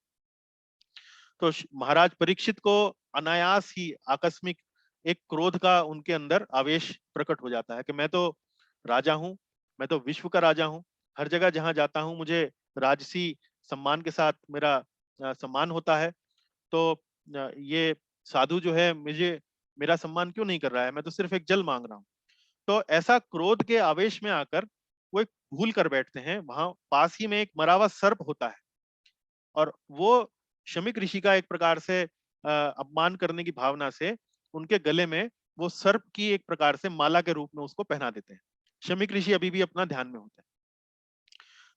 तो महाराज परीक्षित को अनायास ही आकस्मिक एक क्रोध का उनके अंदर आवेश प्रकट हो जाता है कि मैं तो राजा हूं, मैं तो विश्व का राजा हूं, हर जगह जहां जाता हूं मुझे राजसी सम्मान के साथ मेरा सम्मान होता है। तो ये साधु जो है मुझे मेरा सम्मान क्यों नहीं कर रहा है, मैं तो सिर्फ एक जल मांग रहा हूँ। तो ऐसा क्रोध के आवेश में आकर वो एक भूल कर बैठते हैं। वहां पास ही में एक मरा हुआ सर्प होता है और वो शमीक ऋषि का एक प्रकार से अपमान करने की भावना से उनके गले में वो सर्प की एक प्रकार से माला के रूप में उसको पहना देते हैं। शमीक ऋषि अभी भी अपना ध्यान में होते हैं।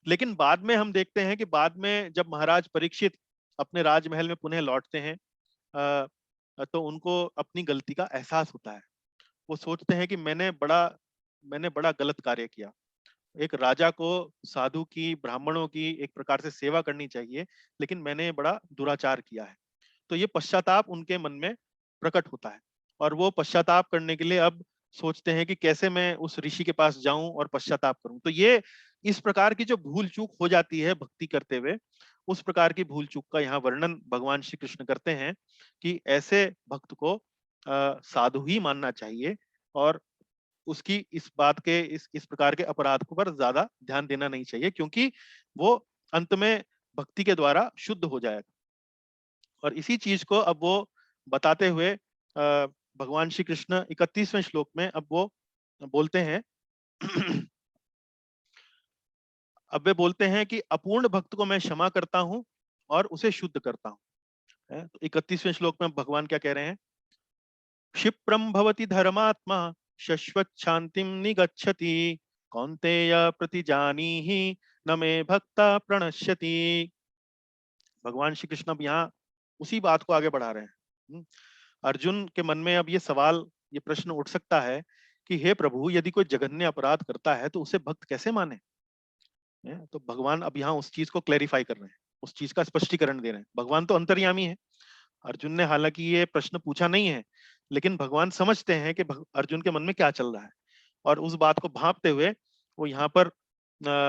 लेकिन बाद में हम देखते हैं कि बाद में जब महाराज परीक्षित अपने राजमहल में पुनः लौटते हैं तो उनको अपनी गलती का एहसास होता है। वो सोचते हैं कि मैंने बड़ा गलत कार्य किया। एक राजा को साधु की, ब्राह्मणों की एक प्रकार से सेवा करनी चाहिए, लेकिन मैंने बड़ा दुराचार किया है। तो ये पश्चाताप उनके मन में प्रकट होता है और वो पश्चाताप करने के लिए अब सोचते हैं कि कैसे मैं उस ऋषि के पास जाऊं और पश्चाताप करूं। तो ये इस प्रकार की जो भूल चूक हो जाती है भक्ति करते हुए, उस प्रकार की भूल चूक का यहाँ वर्णन भगवान श्री कृष्ण करते हैं कि ऐसे भक्त को साधु ही मानना चाहिए और उसकी इस बात के इस प्रकार के अपराध को पर ज्यादा ध्यान देना नहीं चाहिए, क्योंकि वो अंत में भक्ति के द्वारा शुद्ध हो जाएगा। और इसी चीज को अब वो बताते हुए भगवान श्री कृष्ण 31वें श्लोक में अब वो बोलते हैं अब वे बोलते हैं कि अपूर्ण भक्त को मैं क्षमा करता हूं और उसे शुद्ध करता हूं। तो 31वें श्लोक में भगवान क्या कह रहे हैं, क्षिप्रम भवति धर्मात्मा शश्वत शांतिम निगच्छति कौन्तेय प्रतिजानीहि न मे भक्ता प्रणश्यति। भगवान श्री कृष्ण अब यहाँ उसी बात को आगे बढ़ा रहे हैं। अर्जुन के मन में अब ये सवाल, ये प्रश्न उठ सकता है कि हे प्रभु, यदि कोई जघन्य अपराध करता है तो उसे भक्त कैसे माने? तो भगवान अब यहाँ उस चीज को क्लेरिफाई कर रहे हैं, उस चीज का स्पष्टीकरण दे रहे हैं। भगवान तो अंतर्यामी है। अर्जुन ने हालांकि ये प्रश्न पूछा नहीं है, लेकिन भगवान समझते हैं कि अर्जुन के मन में क्या चल रहा है, और उस बात को भांपते हुए वो यहाँ पर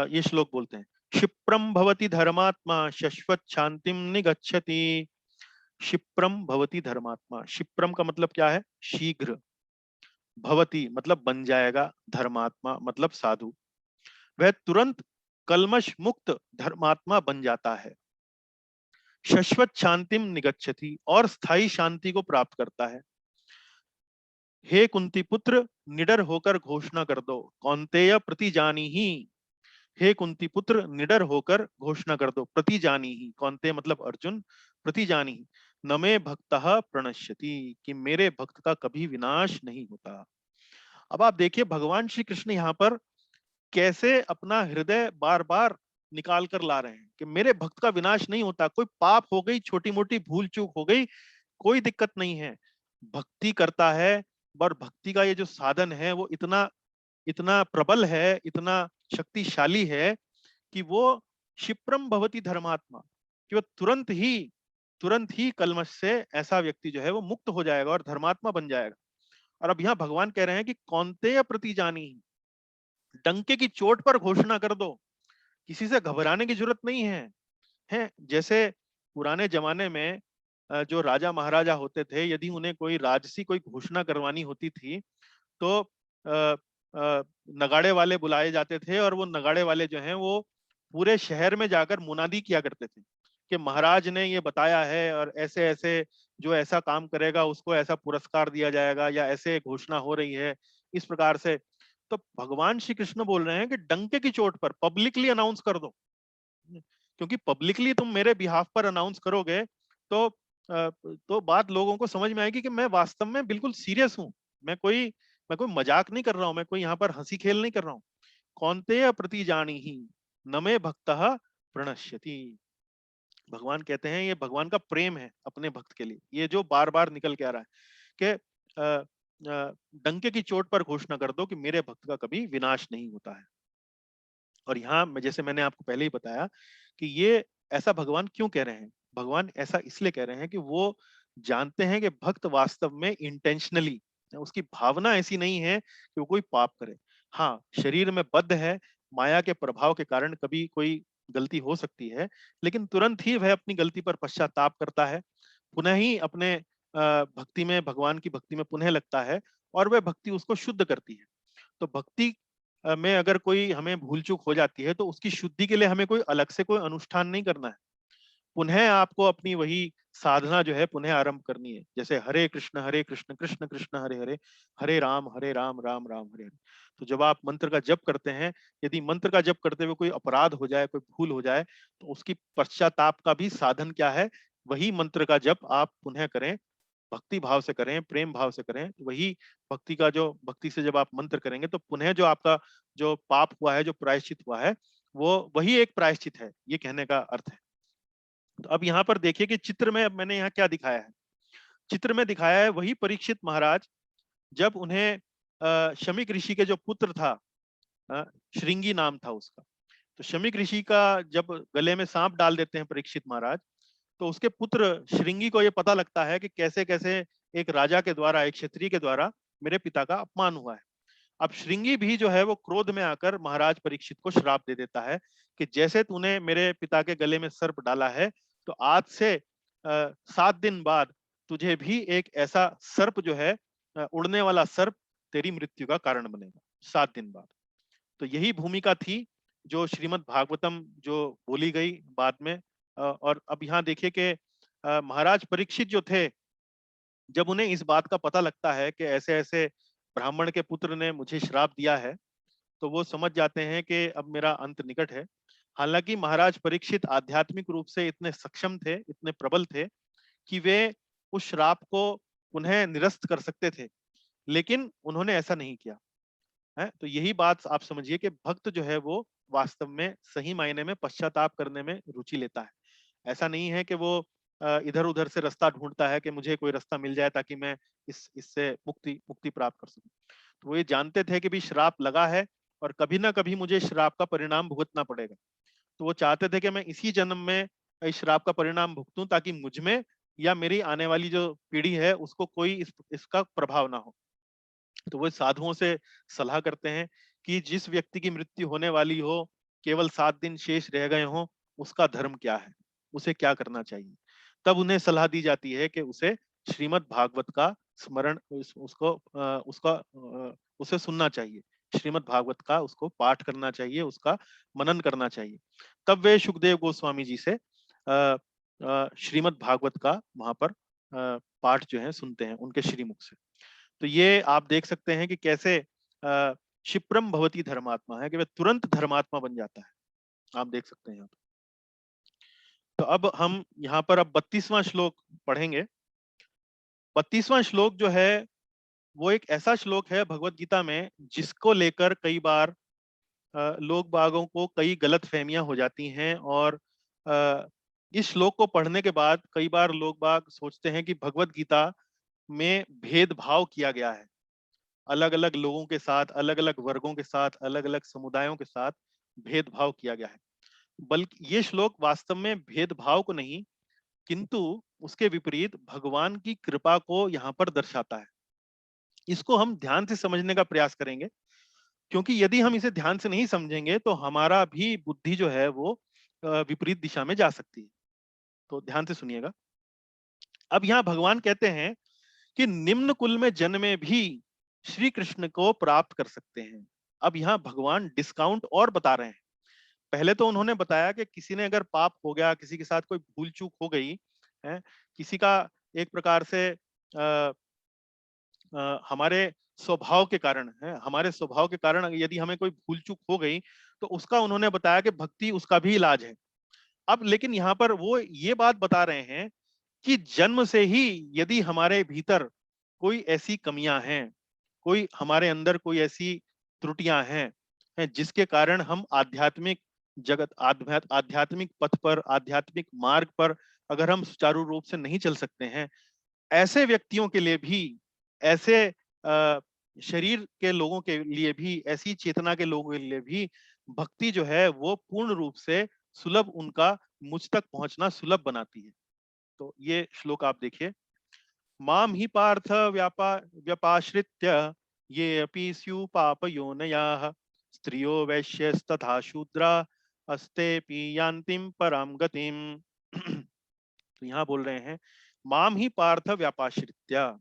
ये श्लोक बोलते हैं। क्षिप्रम भवति धर्मात्मा शश्वत शांतिम निगच्छति। क्षिप्रम भवति धर्मात्मा, क्षिप्रम का मतलब क्या है? शीघ्र। भवति मतलब बन जाएगा, धर्मात्मा मतलब साधु। वह तुरंत कल्मश मुक्त धर्मात्मा बन जाता है। शाश्वत शांतिम निगच्छति, और स्थायी शांति को प्राप्त करता है। हे कुंती पुत्र, निडर होकर घोषणा कर दो, कौन्तेय प्रतिजानी ही। हे कुंती पुत्र, निडर होकर घोषणा कर दो, प्रतिजानी ही, कौन्तेय मतलब अर्जुन, प्रतिजानी ही, न मे भक्तः प्रणश्यति, कि मेरे भक्त का कभी विनाश नहीं होता। अब आप देखिए भगवान श्री कृष्ण यहाँ पर कैसे अपना हृदय बार बार निकाल कर ला रहे हैं कि मेरे भक्त का विनाश नहीं होता। कोई पाप हो गई, छोटी मोटी भूल चूक हो गई, कोई दिक्कत नहीं है। भक्ति करता है, और भक्ति का ये जो साधन है वो इतना इतना प्रबल है, इतना शक्तिशाली है कि वो क्षिप्रम भवति धर्मात्मा, कि वो तुरंत ही कल्मश से ऐसा व्यक्ति जो है वो मुक्त हो जाएगा और धर्मात्मा बन जाएगा। और अब यहाँ भगवान कह रहे हैं कि कौन्तेय प्रतिजानी, डंके की चोट पर घोषणा कर दो, किसी से घबराने की जरूरत नहीं है। जैसे पुराने जमाने में जो राजा महाराजा होते थे, यदि उन्हें कोई राजसी कोई घोषणा करवानी होती थी तो अ, नगाड़े वाले बुलाए जाते थे, और वो नगाड़े वाले जो हैं वो पूरे शहर में जाकर मुनादी किया करते थे कि महाराज ने ये बताया है, और ऐसे ऐसे जो ऐसा काम करेगा उसको ऐसा पुरस्कार दिया जाएगा, या ऐसे घोषणा हो रही है, इस प्रकार से। तो भगवान श्री कृष्ण बोल रहे हैं कि डंके की चोट पर पब्लिकली अनाउंस कर दो, क्योंकि पब्लिकली तुम मेरे बिहाफ पर अनाउंस करोगे तो तो बात लोगों को समझ में आएगी कि मैं वास्तव में बिल्कुल सीरियस हूं। मैं कोई मजाक नहीं कर रहा हूं, मैं कोई यहाँ पर हंसी खेल नहीं कर रहा हूं। कौन्तेय प्रतिजानी ही, न मे भक्तः प्रणश्यति। भगवान कहते हैं ये भगवान का प्रेम है अपने भक्त के लिए, ये जो बार बार निकल के आ रहा है कि डंके की चोट पर घोषणा कर दो कि मेरे भक्त का कभी विनाश नहीं होता है। और यहाँ मैं, जैसे मैंने आपको पहले ही बताया कि ये ऐसा भगवान क्यों कह रहे हैं। भगवान ऐसा इसलिए कह रहे हैं कि वो जानते हैं कि भक्त वास्तव में इंटेंशनली, उसकी भावना ऐसी नहीं है कि वो कोई पाप करे। हाँ, शरीर में बद्ध है, माया के प्रभाव के कारण कभी कोई गलती हो सकती है, लेकिन तुरंत ही वह अपनी गलती पर पश्चाताप करता है, पुनः ही अपने भक्ति में, भगवान की भक्ति में पुनः लगता है, और वह भक्ति उसको शुद्ध करती है। तो भक्ति में अगर कोई हमें भूल चूक हो जाती है तो उसकी शुद्धि के लिए हमें कोई अलग से कोई अनुष्ठान नहीं करना है। पुनः आपको अपनी वही साधना जो है पुनः आरंभ करनी है। जैसे हरे कृष्ण कृष्ण कृष्ण हरे हरे, हरे राम राम राम हरे हरे। तो जब आप मंत्र का जप करते हैं, यदि मंत्र का जप करते हुए कोई अपराध हो जाए, कोई भूल हो जाए, तो उसकी पश्चाताप का भी साधन क्या है? वही मंत्र का जप आप पुनः करें, भक्ति भाव से करें, प्रेम भाव से करें। वही भक्ति का जो, भक्ति से जब आप मंत्र करेंगे तो पुनः जो आपका जो पाप हुआ है, जो प्रायश्चित हुआ है, वो वही एक प्रायश्चित है, ये कहने का अर्थ है। तो अब यहाँ पर देखिए कि चित्र में अब मैंने यहाँ क्या दिखाया है। चित्र में दिखाया है वही परीक्षित महाराज, जब उन्हें शमीक ऋषि के जो पुत्र था, श्रृंगी नाम था उसका, तो शमीक ऋषि का जब गले में सांप डाल देते हैं परीक्षित महाराज, तो उसके पुत्र श्रृंगी को यह पता लगता है कि कैसे कैसे एक राजा के द्वारा, एक क्षत्रिय के द्वारा मेरे पिता का अपमान हुआ है। अब श्रृंगी भी जो है वो क्रोध में आकर महाराज परीक्षित को श्राप दे देता है कि जैसे तूने मेरे पिता के गले में सर्प डाला है, तो आज से 7 दिन बाद तुझे भी एक ऐसा सर्प जो है, उड़ने वाला सर्प, तेरी मृत्यु का कारण बनेगा 7 दिन बाद। तो यही भूमिका थी जो श्रीमद् भागवतम जो बोली गई बाद में। और अब यहाँ देखिए कि महाराज परीक्षित जो थे, जब उन्हें इस बात का पता लगता है कि ऐसे ऐसे ब्राह्मण के पुत्र ने मुझे श्राप दिया है, तो वो समझ जाते हैं कि अब मेरा अंत निकट है। हालांकि महाराज परीक्षित आध्यात्मिक रूप से इतने सक्षम थे, इतने प्रबल थे कि वे उस श्राप को पुनः निरस्त कर सकते थे, लेकिन उन्होंने ऐसा नहीं किया है। तो यही बात आप समझिए कि भक्त जो है वो वास्तव में सही मायने में पश्चाताप करने में रुचि लेता है। ऐसा नहीं है कि वो इधर उधर से रास्ता ढूंढता है कि मुझे कोई रास्ता मिल जाए ताकि मैं इससे मुक्ति मुक्ति प्राप्त कर सकूं। तो वो ये जानते थे कि भी श्राप लगा है और कभी ना कभी मुझे श्राप का परिणाम भुगतना पड़ेगा। तो वो चाहते थे कि मैं इसी जन्म में इस श्राप का परिणाम भुगतूं ताकि मुझ में या मेरी आने वाली जो पीढ़ी है उसको कोई इसका प्रभाव ना हो। तो वो साधुओं से सलाह करते हैं कि जिस व्यक्ति की मृत्यु होने वाली हो, केवल 7 दिन शेष रह गए हों, उसका धर्म क्या है, उसे क्या करना चाहिए। तब उन्हें सलाह दी जाती है कि उसे श्रीमद् भागवत का स्मरण उसे सुनना चाहिए, श्रीमद् भागवत का उसको पाठ करना चाहिए, उसका मनन करना चाहिए। तब वे सुखदेव गोस्वामी जी से श्रीमद् भागवत का वहां पर पाठ जो है सुनते हैं उनके श्रीमुख से। तो ये आप देख सकते हैं कि कैसे क्षिप्रम भवति धर्मात्मा है कि वह तुरंत धर्मात्मा बन जाता है। आप देख सकते हैं यहाँ पर। तो अब हम यहाँ पर अब 32वां श्लोक पढ़ेंगे। 32वां श्लोक जो है वो एक ऐसा श्लोक है भगवत गीता में जिसको लेकर कई बार लोग बागों को कई गलत फहमियां हो जाती हैं और इस श्लोक को पढ़ने के बाद कई बार लोग बाग सोचते हैं कि भगवत गीता में भेदभाव किया गया है, अलग अलग लोगों के साथ, अलग अलग वर्गों के साथ, अलग अलग समुदायों के साथ भेदभाव किया गया है। बल्कि ये श्लोक वास्तव में भेदभाव को नहीं किंतु उसके विपरीत भगवान की कृपा को यहाँ पर दर्शाता है। इसको हम ध्यान से समझने का प्रयास करेंगे क्योंकि यदि हम इसे ध्यान से नहीं समझेंगे तो हमारा भी बुद्धि जो है वो विपरीत दिशा में जा सकती है। तो ध्यान से सुनिएगा। अब यहाँ भगवान कहते हैं कि निम्न कुल में जन्मे भी श्री कृष्ण को प्राप्त कर सकते हैं। अब यहाँ भगवान डिस्काउंट और बता रहे हैं। पहले तो उन्होंने बताया कि किसी ने अगर पाप हो गया, किसी के साथ कोई भूल चूक हो गई है, किसी का एक प्रकार से हमारे स्वभाव के कारण है, हमारे स्वभाव के कारण यदि हमें कोई भूल चूक हो गई तो उसका उन्होंने बताया कि भक्ति उसका भी इलाज है। अब लेकिन यहाँ पर वो ये बात बता रहे हैं कि जन्म से ही यदि हमारे भीतर कोई ऐसी कमियां हैं, कोई हमारे अंदर कोई ऐसी त्रुटियां हैं जिसके कारण हम आध्यात्मिक जगत आध्यात्मिक पथ पर, आध्यात्मिक मार्ग पर अगर हम सुचारू रूप से नहीं चल सकते हैं, ऐसे व्यक्तियों के लिए भी, ऐसे शरीर के लोगों के लिए भी, ऐसी चेतना के लोगों के लिए भी भक्ति जो है वो पूर्ण रूप से सुलभ, उनका मुझ तक पहुंचना सुलभ बनाती है। तो ये श्लोक आप देखिए। माम ही पार्थ व्यपाश्रित्य ये अपि स्यु पाप योनयाः स्त्रियो वैश्यस्तथा शूद्रा अस्तेपि यान्तिम पराम गतिम। तो यहाँ बोल रहे हैं माम ही पार्थ व्यापाश्रित्या,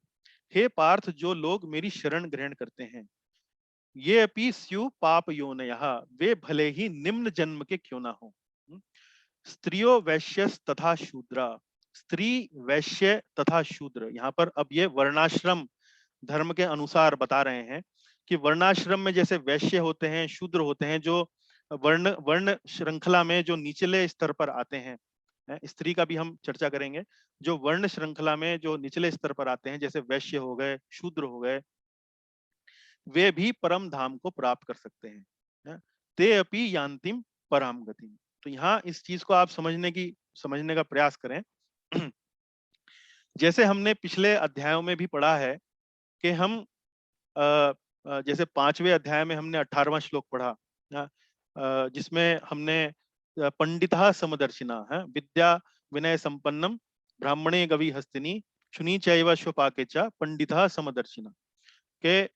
हे पार्थ जो लोग मेरी शरण ग्रहण करते हैं, ये अपि स्यु पाप योनयः, वे भले ही निम्न जन्म के क्यों ना हो। स्त्रियो वैश्य तथा शूद्रा, स्त्री, वैश्य तथा शूद्र, यहाँ पर अब ये वर्णाश्रम धर्म के अनुसार बता रहे हैं कि वर्णाश्रम में जैसे वैश्य होते हैं, शूद्र होते हैं, जो वर्ण वर्ण श्रृंखला में जो निचले स्तर पर आते हैं। स्त्री का भी हम चर्चा करेंगे। जो वर्ण श्रृंखला में जो निचले स्तर पर आते हैं, जैसे वैश्य हो गए, शूद्र हो गए, वे भी परम धाम को प्राप्त कर सकते हैं। ते अपि यान्तिम पराम गतिम। तो यहाँ इस चीज को आप समझने का प्रयास करें। जैसे हमने पिछले अध्यायों में भी पढ़ा है कि हम जैसे 5वें अध्याय में हमने 18वां श्लोक पढ़ा, जिसमें हमने पंडितः समदर्शिना है विद्या विनय संपन्नम ब्राह्मणे गवि हस्तिनी शुनि चैव स्वपाके च पंडितः समदर्शिना के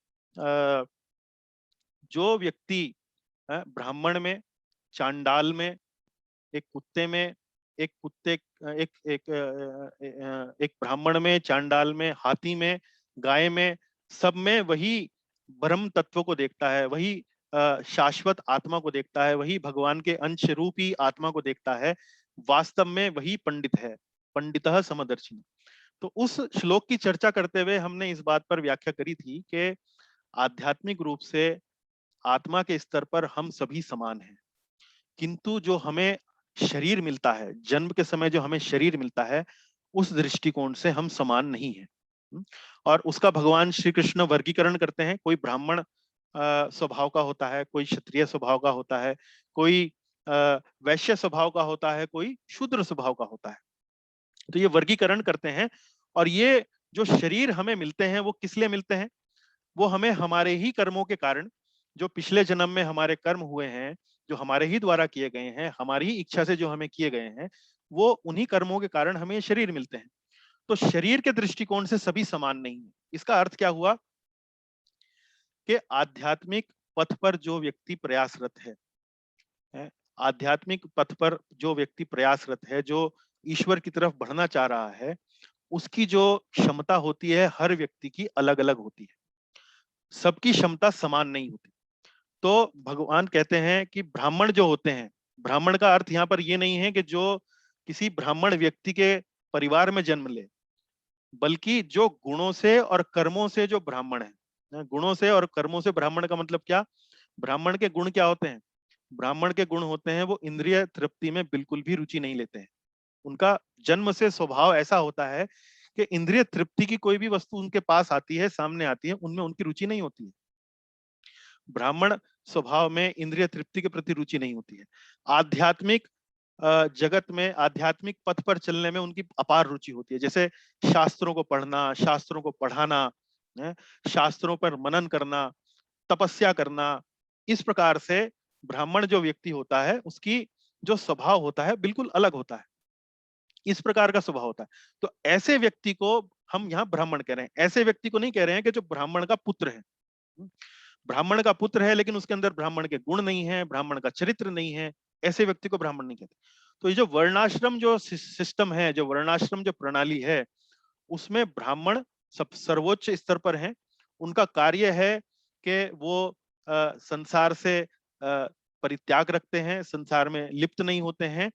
जो व्यक्ति ब्राह्मण में, चांडाल में, एक कुत्ते में, एक कुत्ते एक एक एक ब्राह्मण में, चांडाल में, हाथी में, गाय में, सब में वही ब्रह्म तत्व को देखता है, वही शाश्वत आत्मा को देखता है, वही भगवान के अंश रूपी आत्मा को देखता है। वास्तव में वही पंडित है, पंडितः समदर्शिनी। तो उस श्लोक की चर्चा करते हुए हमने इस बात पर व्याख्या करी थी कि आध्यात्मिक रूप से आत्मा के स्तर पर हम सभी समान हैं, किंतु जो हमें शरीर मिलता है, जन्म के समय जो हमें शरीर मिलता है, उस दृष्टिकोण से हम समान नहीं है। और उसका भगवान श्री कृष्ण वर्गीकरण करते हैं। कोई ब्राह्मण स्वभाव का होता है, कोई क्षत्रिय स्वभाव का होता है, कोई वैश्य स्वभाव का होता है, कोई शूद्र स्वभाव का होता है। तो ये वर्गीकरण करते हैं। और ये जो शरीर हमें मिलते हैं वो किस लिए मिलते हैं? वो हमें हमारे ही कर्मों के कारण, जो पिछले जन्म में हमारे कर्म हुए हैं, जो हमारे ही द्वारा किए गए हैं, हमारी ही इच्छा से जो हमें किए गए हैं, वो उन्हीं कर्मों के कारण हमें ये शरीर मिलते हैं। तो शरीर के दृष्टिकोण से सभी समान नहीं है। इसका अर्थ क्या हुआ कि आध्यात्मिक पथ पर जो व्यक्ति प्रयासरत है, आध्यात्मिक पथ पर जो व्यक्ति प्रयासरत है, जो ईश्वर की तरफ बढ़ना चाह रहा है, उसकी जो क्षमता होती है हर व्यक्ति की अलग अलग होती है। सबकी क्षमता समान नहीं होती। तो भगवान कहते हैं कि ब्राह्मण जो होते हैं, ब्राह्मण का अर्थ यहाँ पर ये नहीं है कि जो किसी ब्राह्मण व्यक्ति के परिवार में जन्म ले, बल्कि जो गुणों से और कर्मों से जो ब्राह्मण है। गुणों से और कर्मों से ब्राह्मण का मतलब क्या? ब्राह्मण के गुण क्या होते हैं? ब्राह्मण के गुण होते हैं वो इंद्रिय तृप्ति में बिल्कुल भी रुचि नहीं लेते हैं। उनका जन्म से स्वभाव ऐसा होता है कि इंद्रिय तृप्ति की कोई भी वस्तु उनके पास आती है, सामने आती है, उनमें उनकी रुचि नहीं होती है। ब्राह्मण स्वभाव में इंद्रिय तृप्ति के प्रति रुचि नहीं होती है। आध्यात्मिक जगत में, आध्यात्मिक पथ पर चलने में उनकी अपार रुचि होती है। जैसे शास्त्रों को पढ़ना, शास्त्रों को पढ़ाना, शास्त्रों पर मनन करना, तपस्या करना। इस प्रकार से ब्राह्मण जो व्यक्ति होता है उसकी जो स्वभाव होता है बिल्कुल अलग होता है। इस प्रकार का स्वभाव होता है। तो ऐसे व्यक्ति को हम यहाँ ब्राह्मण कह रहे हैं। ऐसे व्यक्ति को नहीं कह रहे हैं कि जो ब्राह्मण का पुत्र है। ब्राह्मण का पुत्र है लेकिन उसके अंदर ब्राह्मण के गुण नहीं है, ब्राह्मण का चरित्र नहीं है, ऐसे व्यक्ति को ब्राह्मण नहीं कहते। तो ये जो वर्णाश्रम जो सिस्टम है, जो वर्णाश्रम जो प्रणाली है, उसमें ब्राह्मण सब सर्वोच्च स्तर पर हैं। उनका कार्य है कि वो संसार से परित्याग रखते हैं, संसार में लिप्त नहीं होते हैं,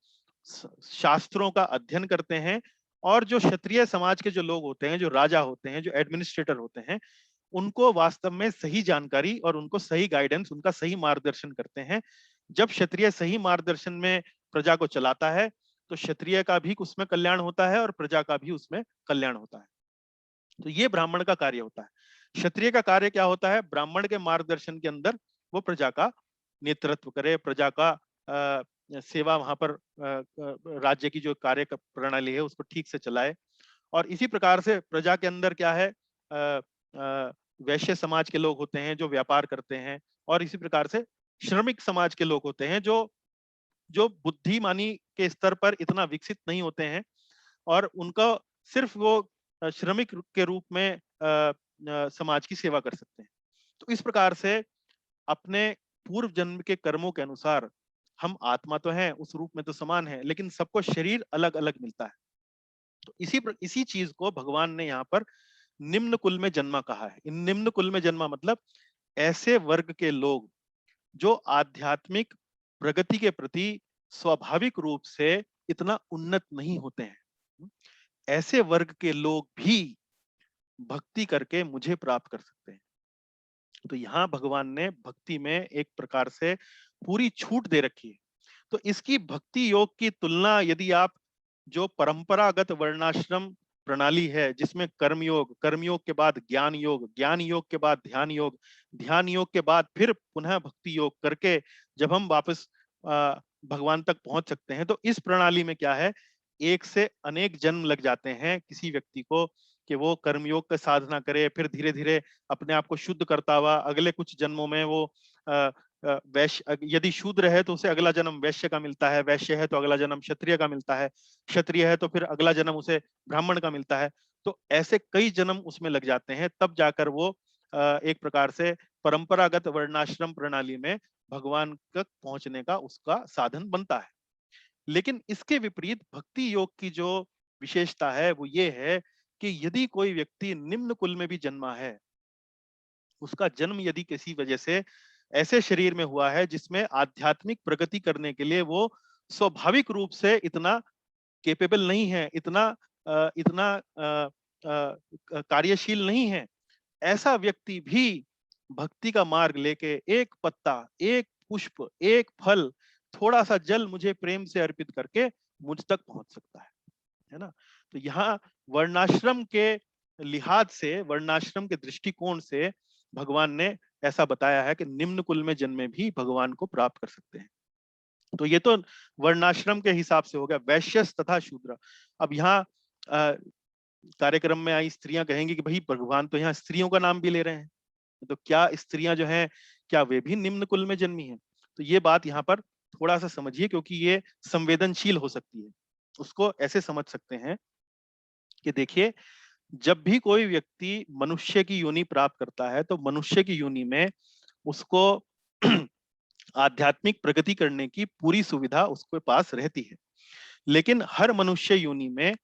शास्त्रों का अध्ययन करते हैं। और जो क्षत्रिय समाज के जो लोग होते हैं, जो राजा होते हैं, जो एडमिनिस्ट्रेटर होते हैं, उनको वास्तव में सही जानकारी और उनको सही गाइडेंस, उनका सही मार्गदर्शन करते हैं। जब क्षत्रिय सही मार्गदर्शन में प्रजा को चलाता है तो क्षत्रिय का भी उसमें कल्याण होता है और प्रजा का भी उसमें कल्याण होता है। तो ये ब्राह्मण का कार्य होता है। क्षत्रिय का कार्य क्या होता है? ब्राह्मण के मार्गदर्शन के अंदर वो प्रजा का नेतृत्व करे, प्रजा का सेवा, वहां पर राज्य की जो कार्य प्रणाली है उसको ठीक से चलाए। और इसी प्रकार से प्रजा के अंदर क्या है, वैश्य समाज के लोग होते हैं जो व्यापार करते हैं। और इसी प्रकार से श्रमिक समाज के लोग होते हैं जो जो बुद्धिमानी के स्तर पर इतना विकसित नहीं होते हैं और उनका सिर्फ वो श्रमिक के रूप में समाज की सेवा कर सकते हैं। तो इस प्रकार से अपने पूर्व जन्म के कर्मों के अनुसार हम आत्मा तो हैं, उस रूप में तो समान है, लेकिन सबको शरीर अलग अलग मिलता है। तो इसी चीज को भगवान ने यहाँ पर निम्न कुल में जन्मा कहा है। इन निम्न कुल में जन्मा मतलब ऐसे वर्ग के लोग जो आध्यात्मिक प्रगति के प्रति स्वाभाविक रूप से इतना उन्नत नहीं होते हैं। ऐसे वर्ग के लोग भी भक्ति करके मुझे प्राप्त कर सकते हैं। तो यहाँ भगवान ने भक्ति में एक प्रकार से पूरी छूट दे रखी है। तो इसकी भक्ति योग की तुलना यदि आप जो परंपरागत वर्णाश्रम प्रणाली है, जिसमें कर्मयोग, कर्मयोग के बाद ज्ञान योग, ज्ञान योग के बाद ध्यान योग, ध्यान योग के बाद फिर पुनः भक्ति योग करके जब हम वापस भगवान तक पहुंच सकते हैं, तो इस प्रणाली में क्या है, एक से अनेक जन्म लग जाते हैं किसी व्यक्ति को कि वो कर्मयोग का साधना करे, फिर धीरे धीरे अपने आप को शुद्ध करता हुआ अगले कुछ जन्मों में वो वैश्य, यदि शूद्र है तो उसे अगला जन्म वैश्य का मिलता है, वैश्य है तो अगला जन्म क्षत्रिय का मिलता है, क्षत्रिय है तो फिर अगला जन्म उसे ब्राह्मण का मिलता है। तो ऐसे कई जन्म उसमें लग जाते हैं, तब जाकर वो एक प्रकार से परंपरागत वर्णाश्रम प्रणाली में भगवान तक पहुंचने का उसका साधन बनता है। लेकिन इसके विपरीत भक्ति योग की जो विशेषता है वो ये है कि यदि कोई व्यक्ति निम्न कुल में भी जन्मा है, उसका जन्म यदि किसी वजह से ऐसे शरीर में हुआ है जिसमें आध्यात्मिक प्रगति करने के लिए वो स्वाभाविक रूप से इतना केपेबल नहीं है, इतना कार्यशील नहीं है, ऐसा व्यक्ति भी भक्ति का मार्ग लेके एक पत्ता, एक पुष्प, एक फल, थोड़ा सा जल मुझे प्रेम से अर्पित करके मुझ तक पहुंच सकता है ना। तो यहाँ वर्णाश्रम के लिहाज से, वर्णाश्रम के दृष्टिकोण से भगवान ने ऐसा बताया है कि निम्न कुल में जन्मे भी भगवान को प्राप्त कर सकते हैं। तो ये तो वर्णाश्रम के हिसाब से हो गया, वैश्य तथा शूद्र। अब यहाँ कार्यक्रम में आई स्त्रियां कहेंगी कि भाई भगवान तो यहाँ स्त्रियों का नाम भी ले रहे हैं, तो क्या स्त्रियां जो हैं क्या वे भी निम्न कुल में जन्मी हैं? तो ये बात यहाँ पर थोड़ा सा समझिए, क्योंकि ये संवेदनशील हो सकती है। उसको ऐसे समझ सकते हैं कि देखिए, जब भी कोई व्यक्ति मनुष्य की योनि प्राप्त करता है तो मनुष्य की योनि में उसको आध्यात्मिक प्रगति करने की पूरी सुविधा उसके पास रहती है। लेकिन हर मनुष्य योनि में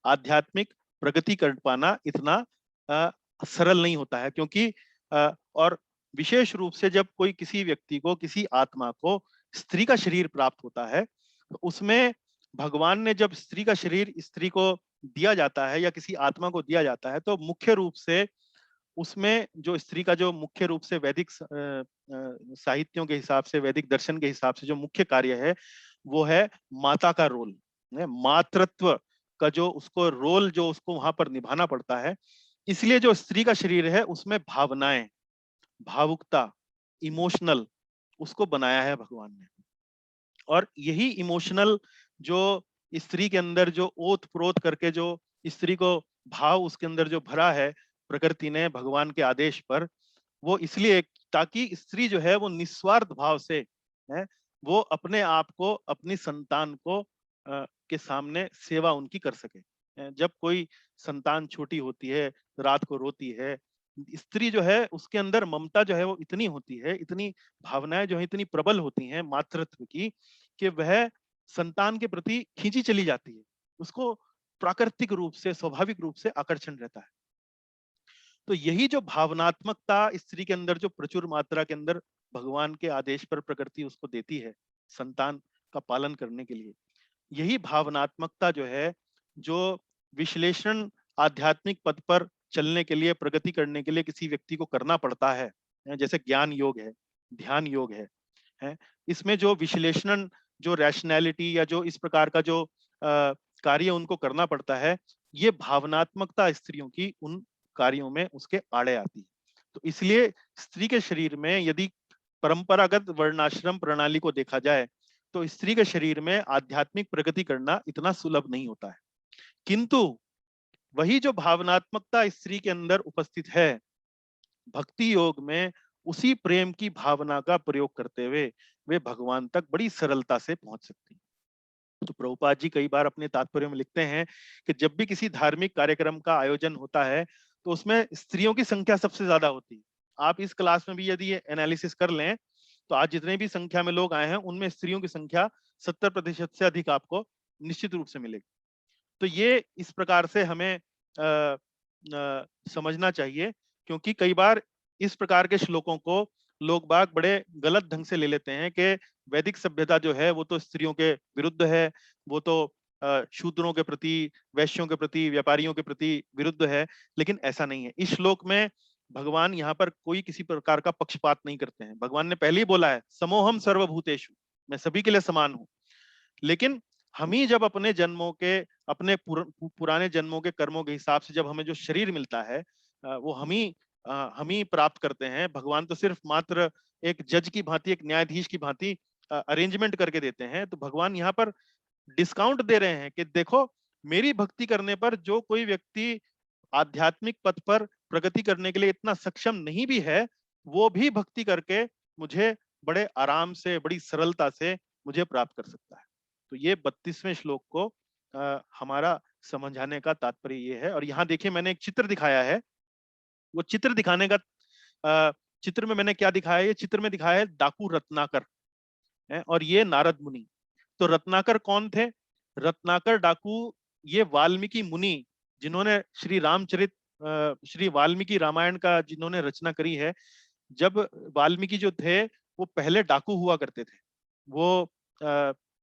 आध्यात्मिक प्रगति कर पाना इतना सरल नहीं होता है, क्योंकि और विशेष रूप से जब कोई किसी व्यक्ति को, किसी आत्मा को स्त्री का शरीर प्राप्त होता है, तो उसमें भगवान ने जब स्त्री का शरीर स्त्री को दिया जाता है या किसी आत्मा को दिया जाता है, तो मुख्य रूप से उसमें जो स्त्री का जो मुख्य रूप से वैदिक साहित्यों के हिसाब से, वैदिक दर्शन के हिसाब से जो मुख्य कार्य है वो है माता का रोल, मातृत्व का जो उसको रोल जो उसको वहां पर निभाना पड़ता है। इसलिए जो स्त्री का शरीर है उसमें भावनाएं, भावुकता, इमोशनल, उसको बनाया है भगवान ने। और यही इमोशनल जो स्त्री के अंदर जो ओत प्रोत करके जो स्त्री को भाव उसके अंदर जो भरा है प्रकृति ने भगवान के आदेश पर, वो इसलिए ताकि स्त्री जो है वो निस्वार्थ भाव से है, वो अपने आप को, अपनी संतान को के सामने सेवा उनकी कर सके। जब कोई संतान छोटी होती है, रात को रोती है, स्त्री जो है उसके अंदर ममता जो है वो इतनी होती है, इतनी भावनाएं जो है इतनी प्रबल होती हैं मातृत्व की, कि वह संतान के प्रति खींची चली जाती है। उसको प्राकृतिक रूप से, स्वाभाविक रूप से आकर्षण रहता है। तो यही जो भावनात्मकता स्त्री के अंदर जो प्रचुर मात्रा के अंदर भगवान के आदेश पर प्रकृति उसको देती है संतान का पालन करने के लिए, यही भावनात्मकता जो है, जो विश्लेषण आध्यात्मिक पद पर चलने के लिए, प्रगति करने के लिए किसी व्यक्ति को करना पड़ता है, जैसे ज्ञान योग है, ध्यान योग है, इसमें जो विश्लेषण, जो रैशनैलिटी या जो इस प्रकार का जो कार्य उनको करना पड़ता है, ये भावनात्मकता स्त्रियों की उन कार्यों में उसके आड़े आती है। तो इसलिए स्त्री के शरीर में यदि परंपरागत वर्णाश्रम प्रणाली को देखा जाए तो स्त्री के शरीर में आध्यात्मिक प्रगति करना इतना सुलभ नहीं होता है। किंतु वही जो भावनात्मकता स्त्री के अंदर उपस्थित है, भक्ति योग में उसी प्रेम की भावना का प्रयोग करते हुए वे भगवान तक बड़ी सरलता से पहुंच सकती हैं। तो प्रभुपाद जी कई बार अपने तात्पर्य में लिखते हैं कि जब भी किसी धार्मिक कार्यक्रम का आयोजन होता है तो उसमें स्त्रियों की संख्या सबसे ज्यादा होती है। आप इस क्लास में भी यदि ये एनालिसिस कर लें तो आज जितने भी संख्या में लोग आए हैं उनमें स्त्रियों की संख्या 70% से अधिक आपको निश्चित रूप से मिलेगी। तो ये इस प्रकार से हमें समझना चाहिए, क्योंकि कई बार इस प्रकार के श्लोकों को लोग बाग बड़े गलत ढंग से ले लेते हैं कि वैदिक सभ्यता जो है वो तो स्त्रियों के विरुद्ध है, वो तो शूद्रों के प्रति, वैश्यों के प्रति, व्यापारियों के प्रति विरुद्ध है। लेकिन ऐसा नहीं है। इस श्लोक में भगवान यहाँ पर कोई किसी प्रकार का पक्षपात नहीं करते हैं। भगवान ने पहले ही बोला है समोहम सर्वभूतेषु, मैं सभी के लिए समान हूं। लेकिन हम ही जब अपने जन्मों के, अपने पुराने जन्मों के कर्मों के हिसाब से जब हमें जो शरीर मिलता है वो हम ही प्राप्त करते हैं। भगवान तो सिर्फ मात्र एक जज की भांति, एक न्यायाधीश की भांति अरेंजमेंट करके देते हैं। तो भगवान यहाँ पर डिस्काउंट दे रहे हैं कि देखो, मेरी भक्ति करने पर जो कोई व्यक्ति आध्यात्मिक पथ पर प्रगति करने के लिए इतना सक्षम नहीं भी है, वो भी भक्ति करके मुझे बड़े आराम से, बड़ी सरलता से मुझे प्राप्त कर सकता है। तो ये 32वें श्लोक को हमारा समझाने का तात्पर्य ये है। और यहाँ देखिए मैंने एक चित्र दिखाया है। वो चित्र दिखाने का चित्र में मैंने क्या दिखाया है? ये चित्र में दिखाया है डाकू रत्नाकर है और ये नारद मुनि। तो रत्नाकर कौन थे? रत्नाकर डाकू ये वाल्मीकि मुनि, जिन्होंने श्री वाल्मीकि रामायण का जिन्होंने रचना करी है। जब वाल्मीकि जो थे वो पहले डाकू हुआ करते थे। वो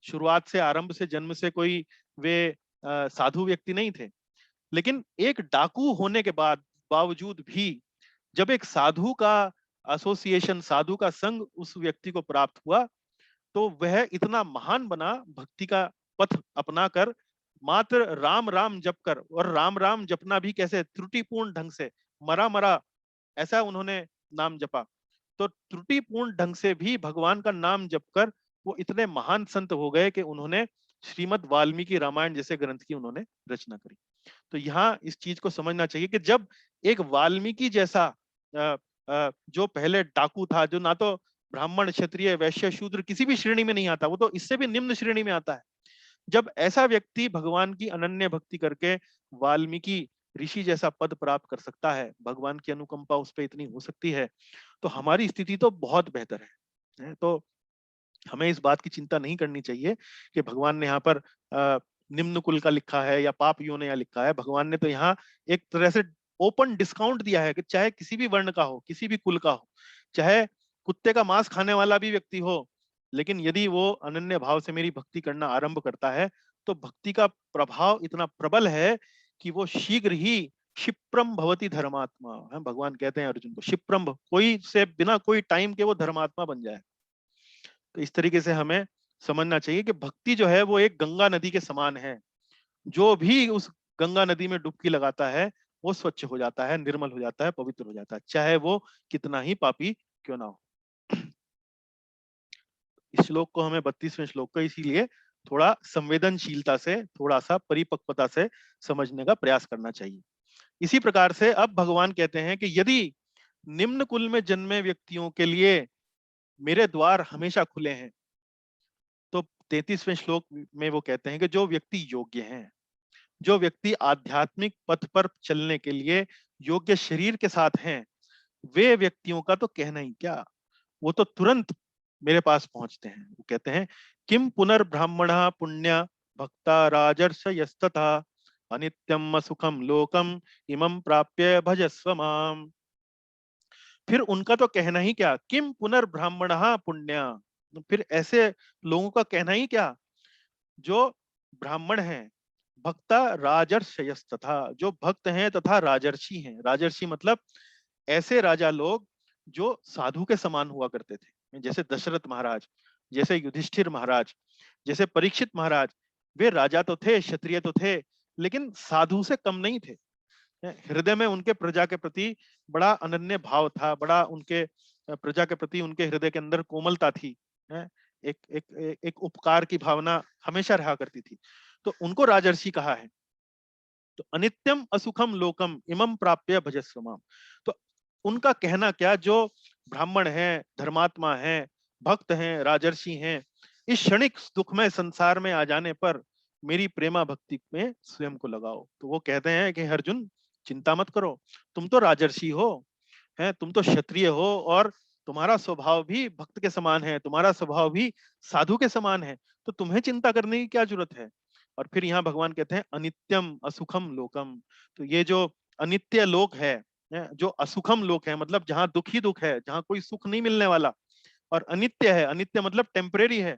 शुरुआत से, आरंभ से, जन्म से कोई वे साधु व्यक्ति नहीं थे। लेकिन एक डाकू होने के बावजूद भी जब एक साधु का एसोसिएशन, साधु का संग उस व्यक्ति को प्राप्त हुआ, तो वह इतना महान बना, भक्ति का पथ अपनाकर मात्र राम राम जप कर, और राम राम जपना भी कैसे? त्रुटिपूर्ण ढंग से, मरा मरा ऐसा उन्होंने नाम जपा। तो त्रुटिपूर्ण ढंग से भी भगवान का नाम जप कर वो इतने महान संत हो गए कि उन्होंने श्रीमद् वाल्मीकि रामायण जैसे ग्रंथ की उन्होंने रचना करी। तो यहाँ इस चीज को समझना चाहिए कि जब एक वाल्मीकि जैसा जो पहले डाकू था, जो ना तो ब्राह्मण क्षत्रिय वैश्य शूद्र किसी भी श्रेणी में नहीं आता, वो तो इससे भी निम्न श्रेणी में आता है, जब ऐसा व्यक्ति भगवान की अनन्य भक्ति करके वाल्मीकि ऋषि जैसा पद प्राप्त कर सकता है, भगवान की अनुकंपा उस पर इतनी हो सकती है, तो हमारी स्थिति तो बहुत बेहतर है। तो हमें इस बात की चिंता नहीं करनी चाहिए कि भगवान ने यहाँ पर निम्न कुल का लिखा है या पाप योनि यहाँ लिखा है। भगवान ने तो यहाँ एक तरह से ओपन डिस्काउंट दिया है कि चाहे किसी भी वर्ण का हो, किसी भी कुल का हो, चाहे कुत्ते का मांस खाने वाला भी व्यक्ति हो, लेकिन यदि वो अनन्य भाव से मेरी भक्ति करना आरंभ करता है, तो भक्ति का प्रभाव इतना प्रबल है कि वो शीघ्र ही क्षिप्रम भवति धर्मात्मा है। भगवान कहते हैं अर्जुन को, क्षिप्रम, कोई से बिना कोई टाइम के वो धर्मात्मा बन जाए। तो इस तरीके से हमें समझना चाहिए कि भक्ति जो है वो एक गंगा नदी के समान है। जो भी उस गंगा नदी में डुबकी लगाता है वो स्वच्छ हो जाता है, निर्मल हो जाता है, पवित्र हो जाता है, चाहे वो कितना ही पापी क्यों ना हो। इस श्लोक को हमें 32वें श्लोक को इसीलिए थोड़ा संवेदनशीलता से, थोड़ा सा परिपक्वता से समझने का प्रयास करना चाहिए। इसी प्रकार से अब भगवान कहते हैं कि यदि निम्न कुल में जन्मे व्यक्तियों के लिए मेरे द्वार हमेशा खुले हैं, तो 33वें श्लोक में वो कहते हैं कि जो व्यक्ति योग्य हैं, जो व्यक्ति आध्यात्मिक पथ पर चलने के लिए योग्य शरीर के साथ हैं, वे व्यक्तियों का तो कहना ही क्या, वो तो तुरंत मेरे पास पहुंचते हैं। वो कहते हैं किम पुनर्ब्राह्मण पुण्य भक्ता राजर्ष यस्तथा अनित्यम सुखम लोकम इमं प्राप्य भजस्व माम। फिर उनका तो कहना ही क्या, किम पुनर्ब्राह्मण पुण्य, फिर ऐसे लोगों का कहना ही क्या जो ब्राह्मण हैं, भक्ता राजर्षयस, तथा जो भक्त हैं तथा राजर्षि हैं। राजर्षि मतलब ऐसे राजा लोग जो साधु के समान हुआ करते थे, जैसे दशरथ महाराज, जैसे युधिष्ठिर महाराज, जैसे परीक्षित महाराज। वे राजा तो थे, क्षत्रिय तो थे, लेकिन साधु से कम नहीं थे। हृदय में उनके प्रजा के प्रति बड़ा अनन्य भाव था, बड़ा उनके प्रजा के प्रति उनके हृदय के अंदर कोमलता थी। एक एक एक उपकार की भावना हमेशा रहा करती थी, तो उनको राजर्षि कहा है। तो अनित्यम असुखम लोकम इमं प्राप्य भजस्व माम, तो उनका कहना क्या, जो ब्राह्मण हैं, धर्मात्मा हैं, भक्त हैं, राजर्षि हैं, इस क्षणिक दुखमय संसार में आ जाने पर मेरी प्रेमा भक्ति में स्वयं को लगाओ। तो वो कहते हैं कि अर्जुन चिंता मत करो, तुम तो राजर्षि हो, हैं, तुम तो क्षत्रिय हो, और तुम्हारा स्वभाव भी भक्त के समान है, तुम्हारा स्वभाव भी साधु के समान है, तो तुम्हें चिंता करने की क्या जरूरत है। और फिर यहाँ भगवान कहते हैं अनित्यम असुखम लोकम, तो ये जो अनित्य लोक है, जो असुखम लोक है, मतलब जहाँ दुख ही दुख है, जहाँ कोई सुख नहीं मिलने वाला, और अनित्य है, अनित्य मतलब टेम्परेरी है,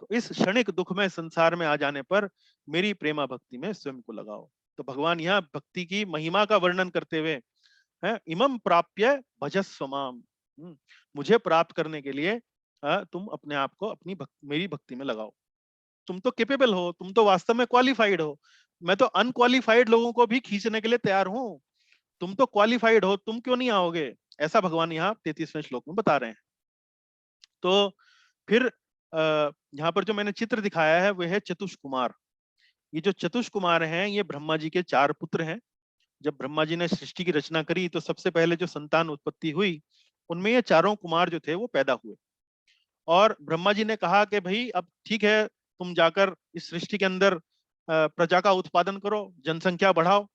तो इस क्षणिक दुखमय संसार में आ जाने पर मेरी प्रेमा भक्ति में स्वयं को लगाओ। तो भगवान यहाँ भक्ति की महिमा का वर्णन करते हुए है, इमं प्राप्य भजस्व माम, मुझे प्राप्त करने के लिए तुम अपने आप को मेरी भक्ति में लगाओ। तुम तो केपेबल हो, तुम तो वास्तव में क्वालिफाइड हो, मैं तो अनक्वालिफाइड लोगों को भी खींचने के लिए तैयार हूं, तुम तो क्वालिफाइड हो, तुम क्यों नहीं आओगे, ऐसा भगवान यहाँ 33वें श्लोक में बता रहे हैं। तो फिर यहाँ पर जो मैंने चित्र दिखाया है वह है चतुष कुमार। ये जो चतुष कुमार हैं, ये ब्रह्मा जी के 4 पुत्र हैं। जब ब्रह्मा जी ने सृष्टि की रचना करी तो सबसे पहले जो संतान उत्पत्ति हुई, उनमें ये चारों कुमार जो थे वो पैदा हुए। और ब्रह्मा जी ने कहा कि भाई अब ठीक है, तुम जाकर इस सृष्टि के अंदर प्रजा का उत्पादन करो, जनसंख्या बढ़ाओ।